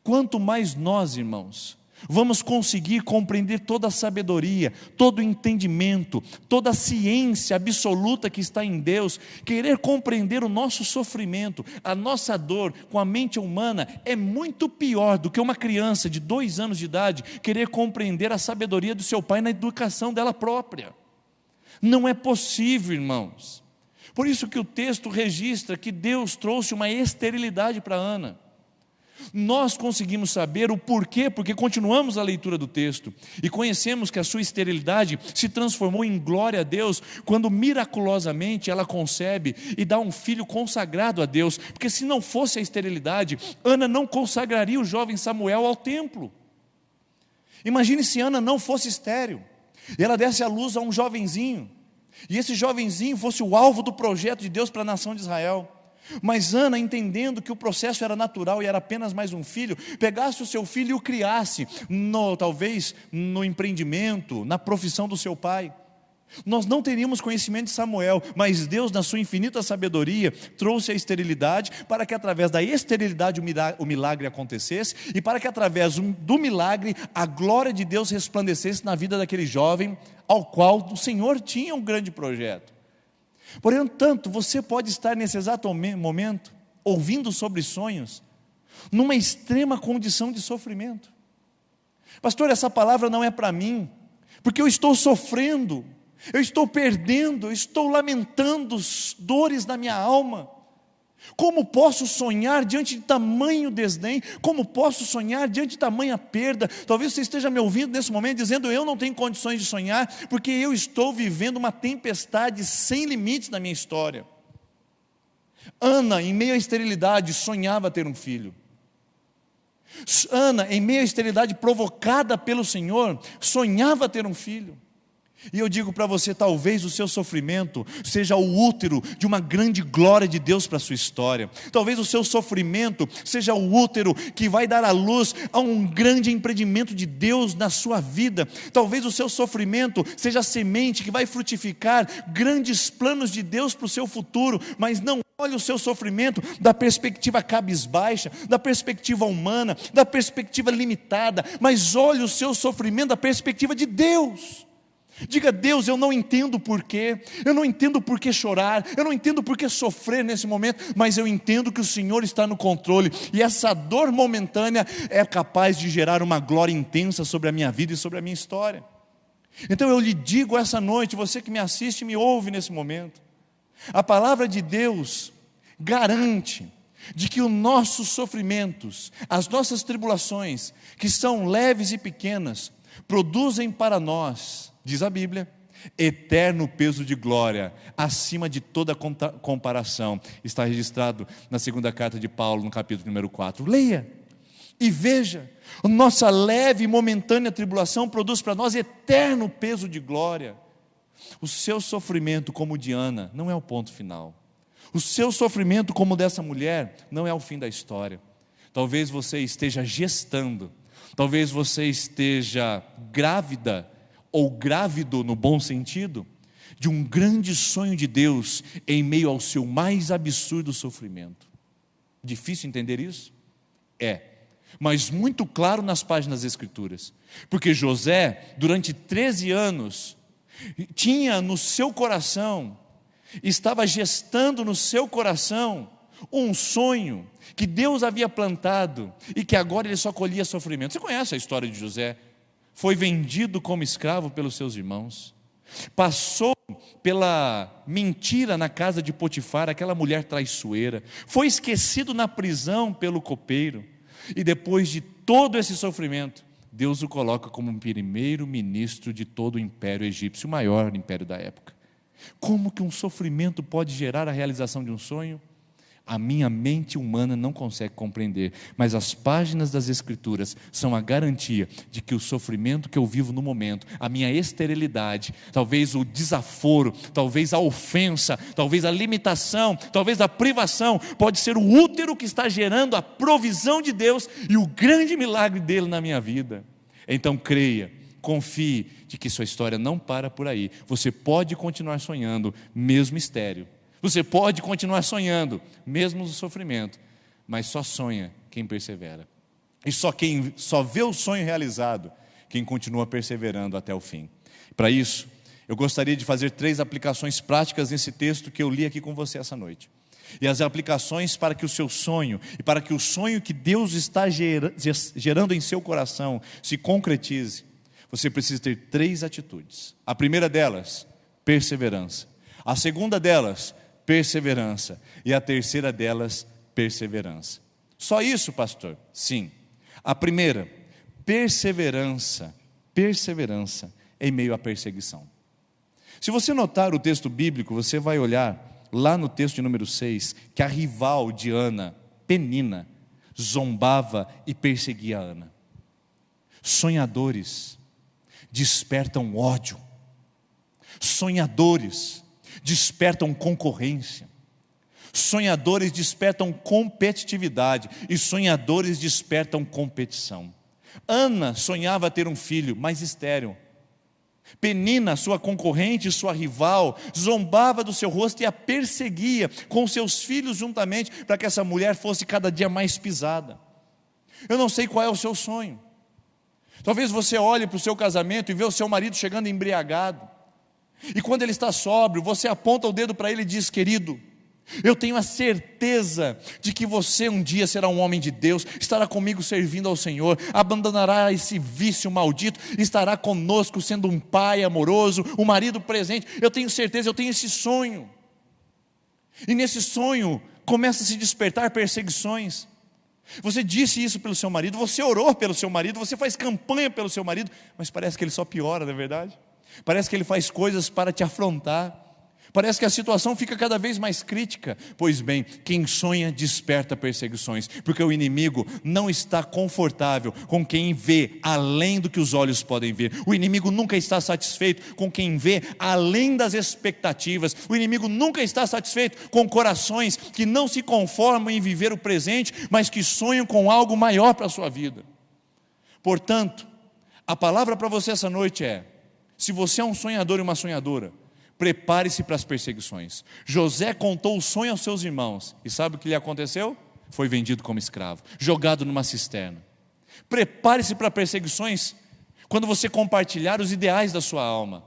quanto mais nós, irmãos, vamos conseguir compreender toda a sabedoria, todo o entendimento, toda a ciência absoluta que está em Deus. Querer compreender o nosso sofrimento, a nossa dor com a mente humana é muito pior do que uma criança de 2 anos de idade querer compreender a sabedoria do seu pai na educação dela própria. Não é possível, irmãos. Por isso que o texto registra que Deus trouxe uma esterilidade para Ana. Nós conseguimos saber o porquê, porque continuamos a leitura do texto e conhecemos que a sua esterilidade se transformou em glória a Deus quando miraculosamente ela concebe e dá um filho consagrado a Deus, porque se não fosse a esterilidade, Ana não consagraria o jovem Samuel ao templo. Imagine se Ana não fosse estéril e ela desse à luz a um jovenzinho, e esse jovenzinho fosse o alvo do projeto de Deus para a nação de Israel. Mas Ana, entendendo que o processo era natural e era apenas mais um filho, pegasse o seu filho e o criasse, talvez no empreendimento, na profissão do seu pai. Nós não teríamos conhecimento de Samuel, mas Deus, na sua infinita sabedoria, trouxe a esterilidade para que através da esterilidade o milagre acontecesse, e para que através do milagre a glória de Deus resplandecesse na vida daquele jovem, ao qual o Senhor tinha um grande projeto. Porém, tanto você pode estar nesse exato momento, ouvindo sobre sonhos, numa extrema condição de sofrimento. Pastor, essa palavra não é para mim, porque eu estou sofrendo, eu estou perdendo, eu estou lamentando dores na minha alma. Como posso sonhar diante de tamanho desdém? Como posso sonhar diante de tamanha perda? Talvez você esteja me ouvindo nesse momento dizendo: eu não tenho condições de sonhar, porque eu estou vivendo uma tempestade sem limites na minha história. Ana, em meio à esterilidade, sonhava ter um filho. Ana, em meio à esterilidade provocada pelo Senhor, sonhava ter um filho. E eu digo para você, talvez o seu sofrimento seja o útero de uma grande glória de Deus para a sua história. Talvez o seu sofrimento seja o útero que vai dar à luz a um grande empreendimento de Deus na sua vida. Talvez o seu sofrimento seja a semente que vai frutificar grandes planos de Deus para o seu futuro. Mas não olhe o seu sofrimento da perspectiva cabisbaixa, da perspectiva humana, da perspectiva limitada, mas olhe o seu sofrimento da perspectiva de Deus. Diga: Deus, eu não entendo porquê, eu não entendo por que chorar, eu não entendo por que sofrer nesse momento, mas eu entendo que o Senhor está no controle, e essa dor momentânea é capaz de gerar uma glória intensa sobre a minha vida e sobre a minha história. Então eu lhe digo essa noite, você que me assiste e me ouve nesse momento, a palavra de Deus garante de que os nossos sofrimentos, as nossas tribulações, que são leves e pequenas, produzem para nós, diz a Bíblia, eterno peso de glória, acima de toda comparação. Está registrado na segunda carta de Paulo, no capítulo número 4. Leia e veja, nossa leve e momentânea tribulação produz para nós eterno peso de glória. O seu sofrimento, como o de Ana, não é o ponto final. O seu sofrimento, como o dessa mulher, não é o fim da história. Talvez você esteja gestando, talvez você esteja grávida, ou grávido no bom sentido, de um grande sonho de Deus em meio ao seu mais absurdo sofrimento. Difícil entender isso? É, mas muito claro nas páginas das Escrituras, porque José, durante 13 anos, tinha no seu coração, estava gestando no seu coração um sonho que Deus havia plantado e que agora ele só colhia sofrimento. Você conhece a história de José? Foi vendido como escravo pelos seus irmãos, passou pela mentira na casa de Potifar, aquela mulher traiçoeira, foi esquecido na prisão pelo copeiro, e depois de todo esse sofrimento, Deus o coloca como primeiro ministro de todo o império egípcio, o maior império da época. Como que um sofrimento pode gerar a realização de um sonho? A minha mente humana não consegue compreender, mas as páginas das Escrituras são a garantia de que o sofrimento que eu vivo no momento, a minha esterilidade, talvez o desaforo, talvez a ofensa, talvez a limitação, talvez a privação, pode ser o útero que está gerando a provisão de Deus e o grande milagre dele na minha vida. Então creia, confie de que sua história não para por aí. Você pode continuar sonhando, mesmo estéril. Você pode continuar sonhando, mesmo no sofrimento, mas só sonha quem persevera. E quem só vê o sonho realizado, quem continua perseverando até o fim. Para isso, eu gostaria de fazer 3 aplicações práticas nesse texto que eu li aqui com você essa noite. E as aplicações para que o seu sonho, e para que o sonho que Deus está gerando em seu coração se concretize, você precisa ter 3 atitudes. A primeira delas, perseverança. A segunda delas, perseverança. E a terceira delas, perseverança. Só isso, pastor? Sim. A primeira, perseverança. Perseverança em meio à perseguição. Se você notar o texto bíblico, você vai olhar lá no texto de número 6, que a rival de Ana, Penina, zombava e perseguia Ana. Sonhadores despertam ódio. Sonhadores despertam concorrência, sonhadores despertam competitividade, e sonhadores despertam competição. Ana sonhava ter um filho, mas estéril. Penina, sua concorrente, sua rival, zombava do seu rosto e a perseguia com seus filhos juntamente, para que essa mulher fosse cada dia mais pisada. Eu não sei qual é o seu sonho. Talvez você olhe para o seu casamento e vê o seu marido chegando embriagado, e quando ele está sóbrio, você aponta o dedo para ele e diz: querido, eu tenho a certeza de que você um dia será um homem de Deus, estará comigo servindo ao Senhor, abandonará esse vício maldito, estará conosco sendo um pai amoroso, um marido presente. Eu tenho certeza, eu tenho esse sonho. E nesse sonho começa a se despertar perseguições. Você disse isso pelo seu marido, você orou pelo seu marido, você faz campanha pelo seu marido, mas parece que ele só piora, não é verdade? Parece que ele faz coisas para te afrontar. Parece que a situação fica cada vez mais crítica. Pois bem, quem sonha desperta perseguições, porque o inimigo não está confortável com quem vê além do que os olhos podem ver. O inimigo nunca está satisfeito com quem vê além das expectativas. O inimigo nunca está satisfeito com corações que não se conformam em viver o presente, mas que sonham com algo maior para a sua vida. Portanto, a palavra para você essa noite é: se você é um sonhador e uma sonhadora, prepare-se para as perseguições. José contou o sonho aos seus irmãos, e sabe o que lhe aconteceu? Foi vendido como escravo, jogado numa cisterna. Prepare-se para perseguições quando você compartilhar os ideais da sua alma,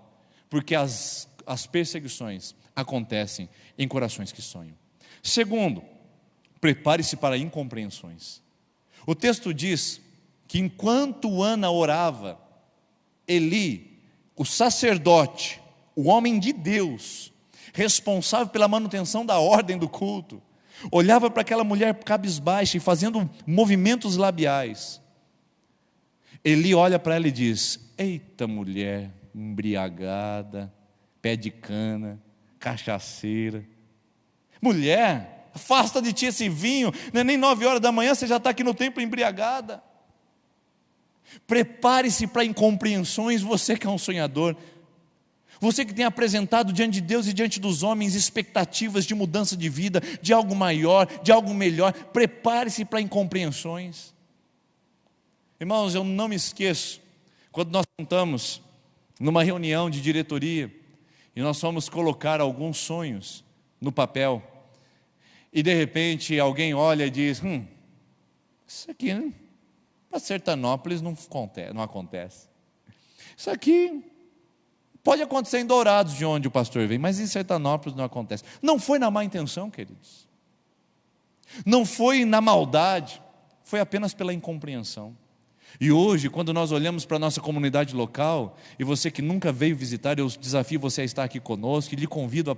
porque as perseguições acontecem em corações que sonham. Segundo, prepare-se para incompreensões. O texto diz que enquanto Ana orava, Eli, o sacerdote, o homem de Deus, responsável pela manutenção da ordem do culto, olhava para aquela mulher cabisbaixa e fazendo movimentos labiais. Eli olha para ela e diz: eita mulher embriagada, pé de cana, cachaceira. Mulher, afasta de ti esse vinho, não é nem 9 horas da manhã, você já está aqui no templo embriagada. Prepare-se para incompreensões, você que é um sonhador. Você que tem apresentado diante de Deus e diante dos homens expectativas de mudança de vida, de algo maior, de algo melhor, prepare-se para incompreensões. Irmãos, eu não me esqueço, quando nós sentamos numa reunião de diretoria, e nós fomos colocar alguns sonhos no papel, e de repente alguém olha e diz: isso aqui, né? Para Sertanópolis não acontece. Isso aqui pode acontecer em Dourados, de onde o pastor vem, mas em Sertanópolis não acontece. Não foi na má intenção, queridos. Não foi na maldade. Foi apenas pela incompreensão. E hoje, quando nós olhamos para a nossa comunidade local, e você que nunca veio visitar, eu desafio você a estar aqui conosco, e lhe convido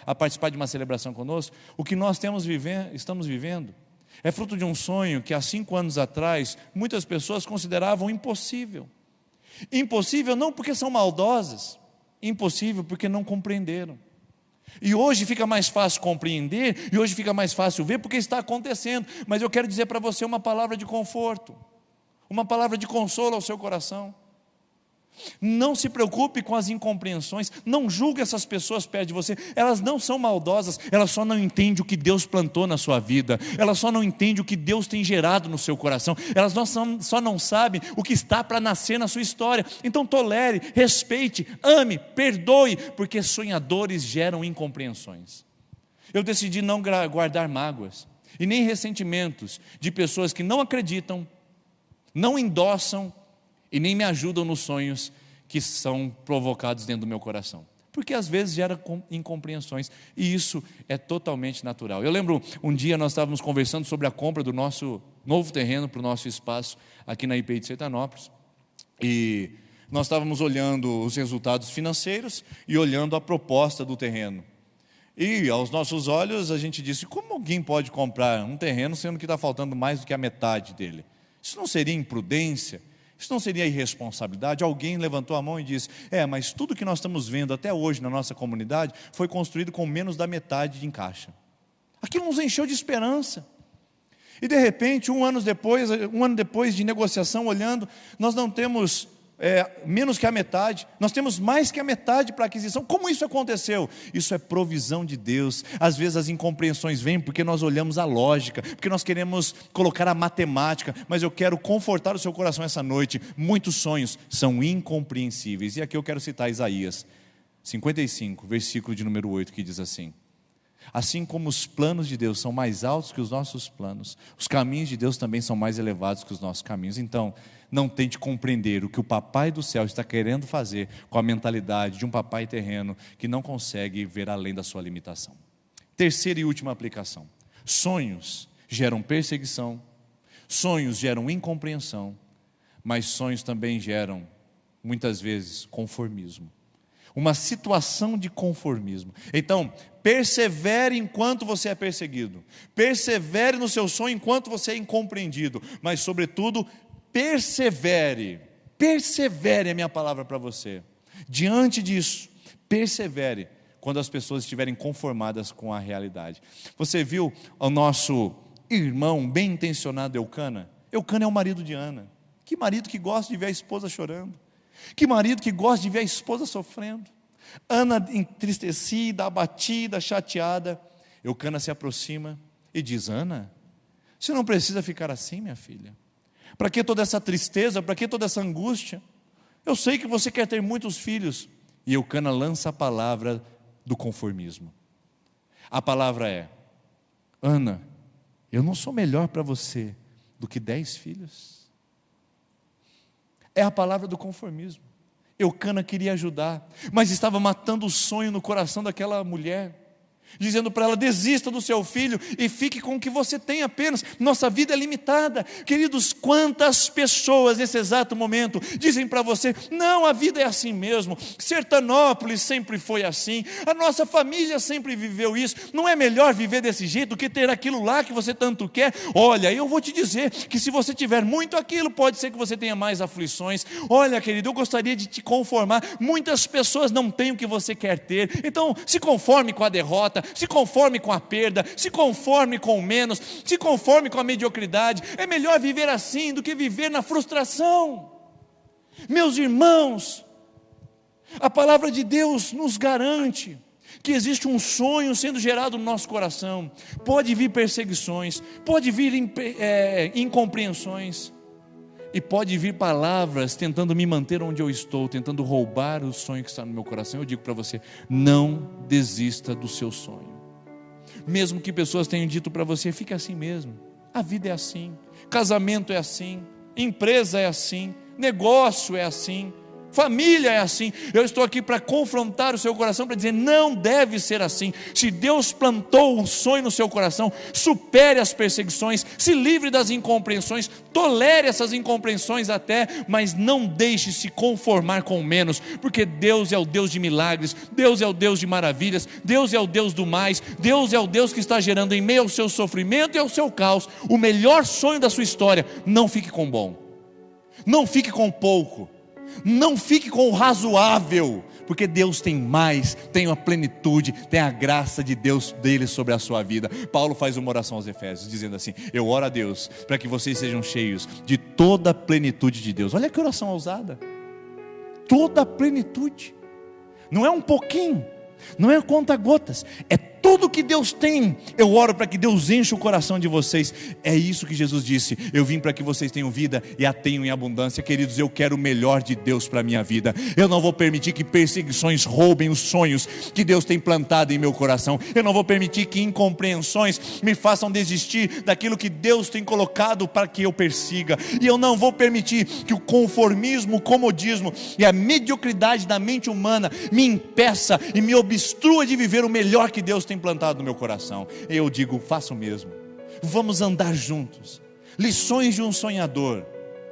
a participar de uma celebração conosco. O que nós estamos vivendo é fruto de um sonho que há 5 anos atrás muitas pessoas consideravam impossível. Impossível não porque são maldosas, impossível porque não compreenderam. E hoje fica mais fácil compreender, e hoje fica mais fácil ver porque está acontecendo. Mas eu quero dizer para você uma palavra de conforto, uma palavra de consolo ao seu coração. Não se preocupe com as incompreensões, não julgue essas pessoas perto de você, elas não são maldosas, elas só não entendem o que Deus plantou na sua vida, elas só não entendem o que Deus tem gerado no seu coração, elas só não sabem o que está para nascer na sua história. Então tolere, respeite, ame, perdoe, porque sonhadores geram incompreensões. Eu decidi não guardar mágoas e nem ressentimentos de pessoas que não acreditam, não endossam e nem me ajudam nos sonhos que são provocados dentro do meu coração, porque às vezes gera incompreensões, e isso é totalmente natural. Eu lembro, um dia nós estávamos conversando sobre a compra do nosso novo terreno para o nosso espaço aqui na IPI de Sertanópolis, e nós estávamos olhando os resultados financeiros e olhando a proposta do terreno, e aos nossos olhos a gente disse: como alguém pode comprar um terreno sendo que está faltando mais do que a metade dele? Isso não seria imprudência? Isso não seria irresponsabilidade? Alguém levantou a mão e disse: mas tudo que nós estamos vendo até hoje na nossa comunidade foi construído com menos da metade de encaixe. Aquilo nos encheu de esperança. E de repente, um ano depois de negociação, olhando, nós não temos menos que a metade, nós temos mais que a metade para aquisição. Como isso aconteceu? Isso é provisão de Deus. Às vezes as incompreensões vêm porque nós olhamos a lógica, porque nós queremos colocar a matemática, mas eu quero confortar o seu coração essa noite. Muitos sonhos são incompreensíveis. E aqui eu quero citar Isaías 55, versículo de número 8, que diz assim: assim como os planos de Deus são mais altos que os nossos planos, os caminhos de Deus também são mais elevados que os nossos caminhos. Então, não tente compreender o que o papai do céu está querendo fazer com a mentalidade de um papai terreno que não consegue ver além da sua limitação. Terceira e última aplicação: sonhos geram perseguição, sonhos geram incompreensão, mas sonhos também geram, muitas vezes, conformismo. Uma situação de conformismo. Então, persevere enquanto você é perseguido, persevere no seu sonho enquanto você é incompreendido, mas sobretudo, persevere é a minha palavra para você. Diante disso, persevere quando as pessoas estiverem conformadas com a realidade. Você viu o nosso irmão bem intencionado Eucana? Eucana é o marido de Ana. Que marido que gosta de ver a esposa chorando, que marido que gosta de ver a esposa sofrendo. Ana entristecida, abatida, chateada. Eucana se aproxima e diz: Ana, você não precisa ficar assim, minha filha. Para que toda essa tristeza, para que toda essa angústia? Eu sei que você quer ter muitos filhos. E Eucana lança a palavra do conformismo. A palavra é: Ana, eu não sou melhor para você do que 10 filhos. É a palavra do conformismo. Eucana queria ajudar, mas estava matando o sonho no coração daquela mulher, dizendo para ela: desista do seu filho e fique com o que você tem apenas. Nossa vida é limitada. Queridos, quantas pessoas nesse exato momento dizem para você: não, a vida é assim mesmo, Sertanópolis sempre foi assim, a nossa família sempre viveu isso, não é melhor viver desse jeito do que ter aquilo lá que você tanto quer? Olha, eu vou te dizer que se você tiver muito aquilo, pode ser que você tenha mais aflições. Olha, querido, eu gostaria de te conformar, muitas pessoas não têm o que você quer ter, então se conforme com a derrota, se conforme com a perda, se conforme com o menos, se conforme com a mediocridade. É melhor viver assim do que viver na frustração. Meus irmãos, a palavra de Deus nos garante que existe um sonho sendo gerado no nosso coração. Pode vir perseguições, pode vir incompreensões, e pode vir palavras tentando me manter onde eu estou, tentando roubar o sonho que está no meu coração. Eu digo para você: não desista do seu sonho. Mesmo que pessoas tenham dito para você: fique assim mesmo, a vida é assim, casamento é assim, empresa é assim, negócio é assim, família é assim. Eu estou aqui para confrontar o seu coração, para dizer: não deve ser assim. Se Deus plantou um sonho no seu coração, supere as perseguições, se livre das incompreensões, tolere essas incompreensões até, mas não deixe se conformar com menos, porque Deus é o Deus de milagres, Deus é o Deus de maravilhas, Deus é o Deus do mais, Deus é o Deus que está gerando em meio ao seu sofrimento e ao seu caos o melhor sonho da sua história. Não fique com bom, não fique com pouco, não fique com o razoável, porque Deus tem mais, tem a plenitude, tem a graça de Deus dele sobre a sua vida. Paulo faz uma oração aos Efésios, dizendo assim: eu oro a Deus para que vocês sejam cheios de toda a plenitude de Deus. Olha que oração ousada. Toda a plenitude, não é um pouquinho, não é conta-gotas, é tudo que Deus tem. Eu oro para que Deus encha o coração de vocês. É isso que Jesus disse: eu vim para que vocês tenham vida e a tenham em abundância. Queridos, eu quero o melhor de Deus para a minha vida. Eu não vou permitir que perseguições roubem os sonhos que Deus tem plantado em meu coração. Eu não vou permitir que incompreensões me façam desistir daquilo que Deus tem colocado para que eu persiga. E eu não vou permitir que o conformismo, o comodismo e a mediocridade da mente humana me impeça e me obstrua de viver o melhor que Deus tem plantado no meu coração. Eu digo: faça o mesmo. Vamos andar juntos. Lições de um sonhador: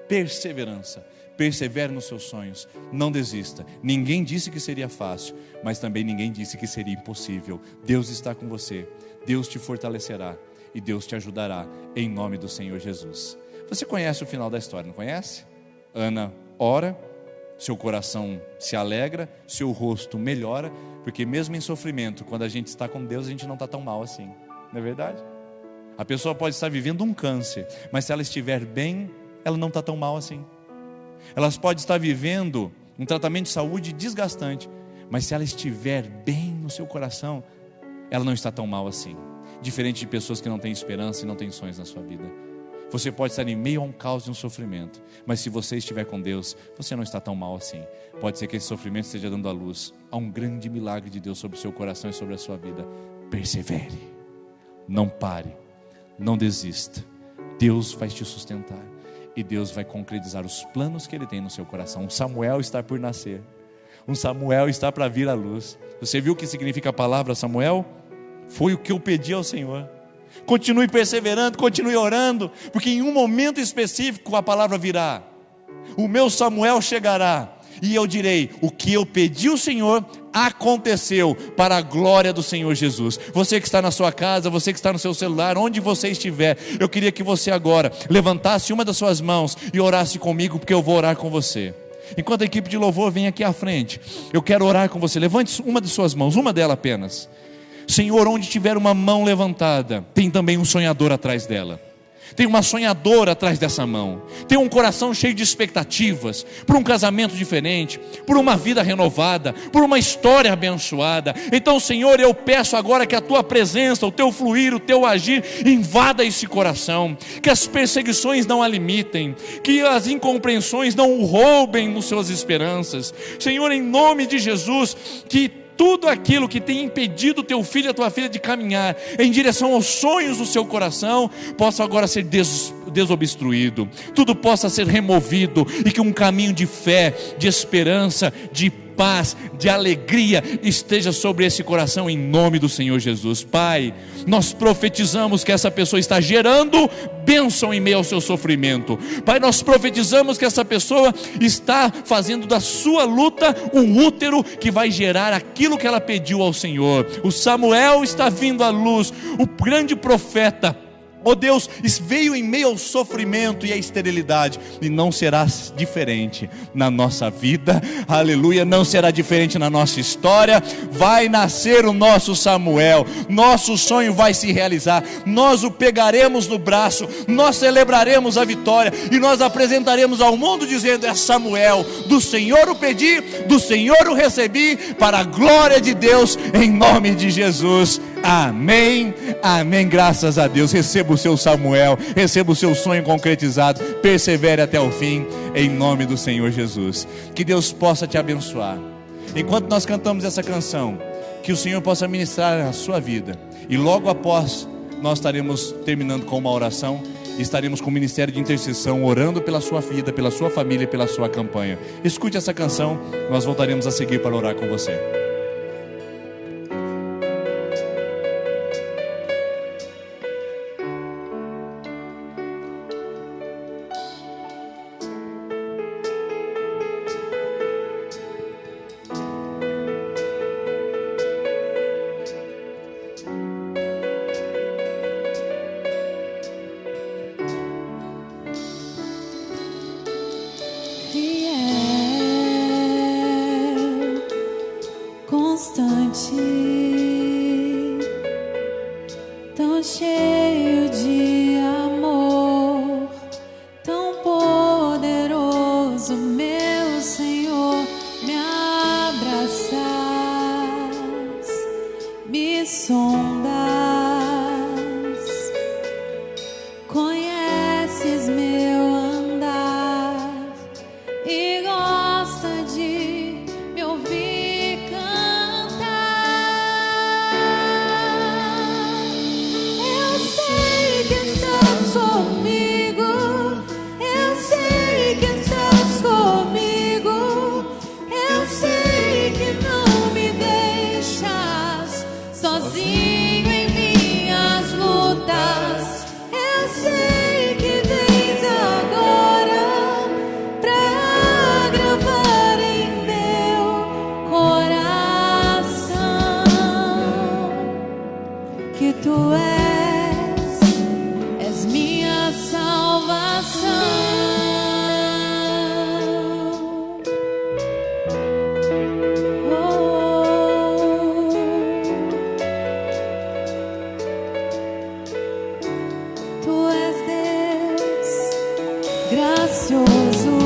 perseverança. Persevere nos seus sonhos, não desista. Ninguém disse que seria fácil, mas também ninguém disse que seria impossível. Deus está com você, Deus te fortalecerá e Deus te ajudará, em nome do Senhor Jesus. Você conhece o final da história, não conhece? Ana ora, seu coração se alegra, seu rosto melhora, porque mesmo em sofrimento, quando a gente está com Deus, a gente não está tão mal assim, não é verdade? A pessoa pode estar vivendo um câncer, mas se ela estiver bem, ela não está tão mal assim. Elas podem estar vivendo um tratamento de saúde desgastante, mas se ela estiver bem no seu coração, ela não está tão mal assim. Diferente de pessoas que não têm esperança e não têm sonhos na sua vida. Você pode estar em meio a um caos e um sofrimento, mas se você estiver com Deus, você não está tão mal assim. Pode ser que esse sofrimento esteja dando a luz a um grande milagre de Deus sobre o seu coração e sobre a sua vida. Persevere, não pare, não desista. Deus vai te sustentar e Deus vai concretizar os planos que Ele tem no seu coração. Um Samuel está por nascer, um Samuel está para vir à luz. Você viu o que significa a palavra Samuel? Foi o que eu pedi ao Senhor. Continue perseverando, continue orando, porque em um momento específico a palavra virá. O meu Samuel chegará e eu direi: o que eu pedi ao Senhor aconteceu, para a glória do Senhor Jesus. Você que está na sua casa, você que está no seu celular, onde você estiver, eu queria que você agora levantasse uma das suas mãos e orasse comigo, porque eu vou orar com você. Enquanto a equipe de louvor vem aqui à frente, eu quero orar com você. Levante uma de suas mãos, uma delas apenas. Senhor, onde tiver uma mão levantada, tem também um sonhador atrás dela. Tem uma sonhadora atrás dessa mão. Tem um coração cheio de expectativas, por um casamento diferente, por uma vida renovada, por uma história abençoada. Então, Senhor, eu peço agora que a Tua presença, o Teu fluir, o Teu agir invada esse coração. Que as perseguições não a limitem, que as incompreensões não o roubem nas suas esperanças. Senhor, em nome de Jesus, que tudo aquilo que tem impedido o teu filho e a tua filha de caminhar em direção aos sonhos do seu coração, possa agora ser desobstruído, tudo possa ser removido, e que um caminho de fé, de esperança, de paz, de alegria esteja sobre esse coração, em nome do Senhor Jesus. Pai, nós profetizamos que essa pessoa está gerando bênção em meio ao seu sofrimento. Pai, nós profetizamos que essa pessoa está fazendo da sua luta um útero que vai gerar aquilo que ela pediu ao Senhor. O Samuel está vindo à luz, o grande profeta. Oh Deus, veio em meio ao sofrimento e à esterilidade, e não será diferente na nossa vida, aleluia, não será diferente na nossa história. Vai nascer o nosso Samuel, nosso sonho vai se realizar, nós o pegaremos no braço, nós celebraremos a vitória, e nós apresentaremos ao mundo dizendo: é Samuel, do Senhor o pedi, do Senhor o recebi, para a glória de Deus, em nome de Jesus, amém, amém. Graças a Deus. Receba o seu Samuel, receba o seu sonho concretizado, persevere até o fim, em nome do Senhor Jesus. Que Deus possa te abençoar. Enquanto nós cantamos essa canção, que o Senhor possa ministrar a sua vida, e logo após nós estaremos terminando com uma oração, estaremos com o ministério de intercessão, orando pela sua vida, pela sua família e pela sua campanha. Escute essa canção, nós voltaremos a seguir para orar com você. Tão cheio de amor, tão poderoso, meu Senhor, me abraças, me sondas, conheces meu andar e gosta de me ouvir cantar. Eu sei que estás comigo, eu sei que estás comigo, eu sei que não me deixas sozinho em minhas lutas. Eu sei que vens agora pra gravar em meu coração que tu és minha salvação. Tu és Deus gracioso,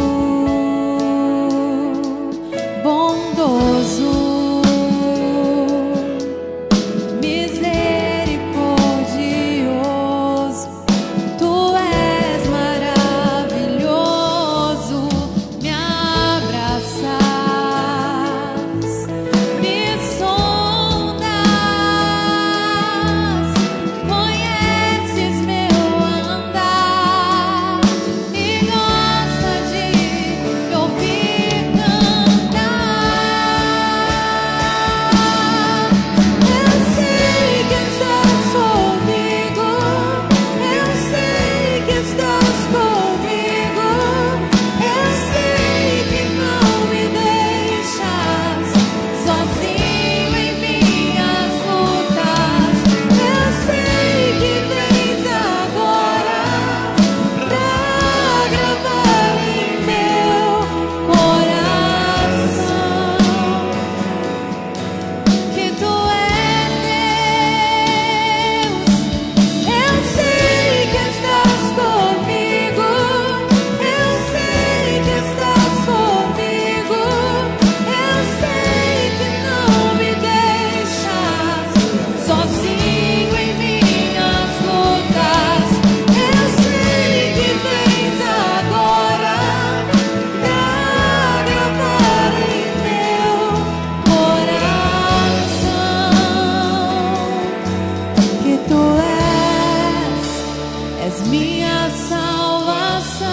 és minha salvação.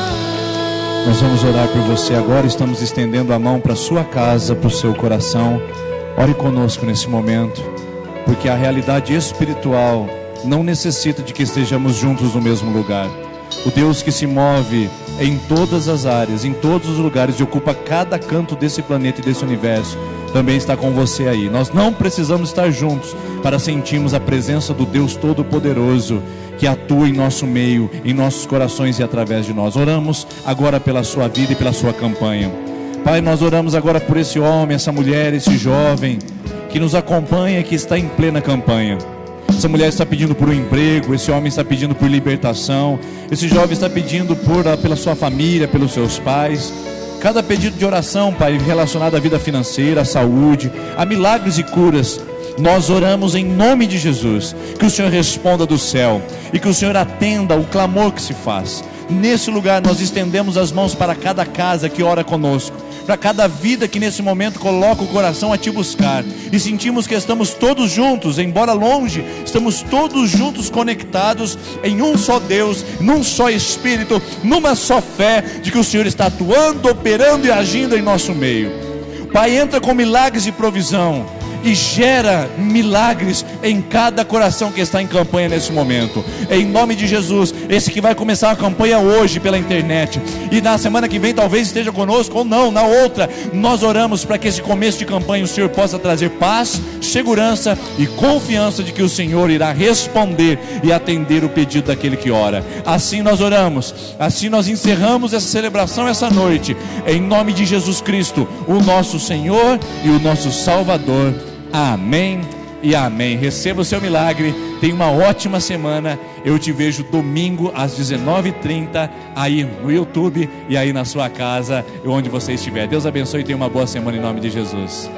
Nós vamos orar por você agora. Estamos estendendo a mão para a sua casa, para o seu coração. Ore conosco nesse momento, porque a realidade espiritual não necessita de que estejamos juntos no mesmo lugar. O Deus que se move em todas as áreas, em todos os lugares, e ocupa cada canto desse planeta e desse universo, também está com você aí. Nós não precisamos estar juntos para sentirmos a presença do Deus Todo-Poderoso que atua em nosso meio, em nossos corações e através de nós. Oramos agora pela sua vida e pela sua campanha. Pai, nós oramos agora por esse homem, essa mulher, esse jovem que nos acompanha e que está em plena campanha. Essa mulher está pedindo por um emprego, esse homem está pedindo por libertação, esse jovem está pedindo pela sua família, pelos seus pais. Cada pedido de oração, Pai, relacionado à vida financeira, à saúde, a milagres e curas, nós oramos em nome de Jesus, que o Senhor responda do céu e que o Senhor atenda o clamor que se faz. Nesse lugar nós estendemos as mãos para cada casa que ora conosco, para cada vida que nesse momento coloca o coração a te buscar, e sentimos que estamos todos juntos, embora longe, estamos todos juntos conectados em um só Deus, num só Espírito, numa só fé de que o Senhor está atuando, operando e agindo em nosso meio. Pai, entra com milagres e provisão e gera milagres em cada coração que está em campanha nesse momento, em nome de Jesus. Esse que vai começar a campanha hoje pela internet, e na semana que vem talvez esteja conosco, ou não, na outra, nós oramos para que esse começo de campanha o Senhor possa trazer paz, segurança e confiança de que o Senhor irá responder e atender o pedido daquele que ora. Assim nós oramos, assim nós encerramos essa celebração essa noite, em nome de Jesus Cristo, o nosso Senhor e o nosso Salvador. Amém e amém. Receba o seu milagre. Tenha uma ótima semana. Eu te vejo domingo às 19h30 aí no YouTube e aí na sua casa, onde você estiver. Deus abençoe e tenha uma boa semana em nome de Jesus.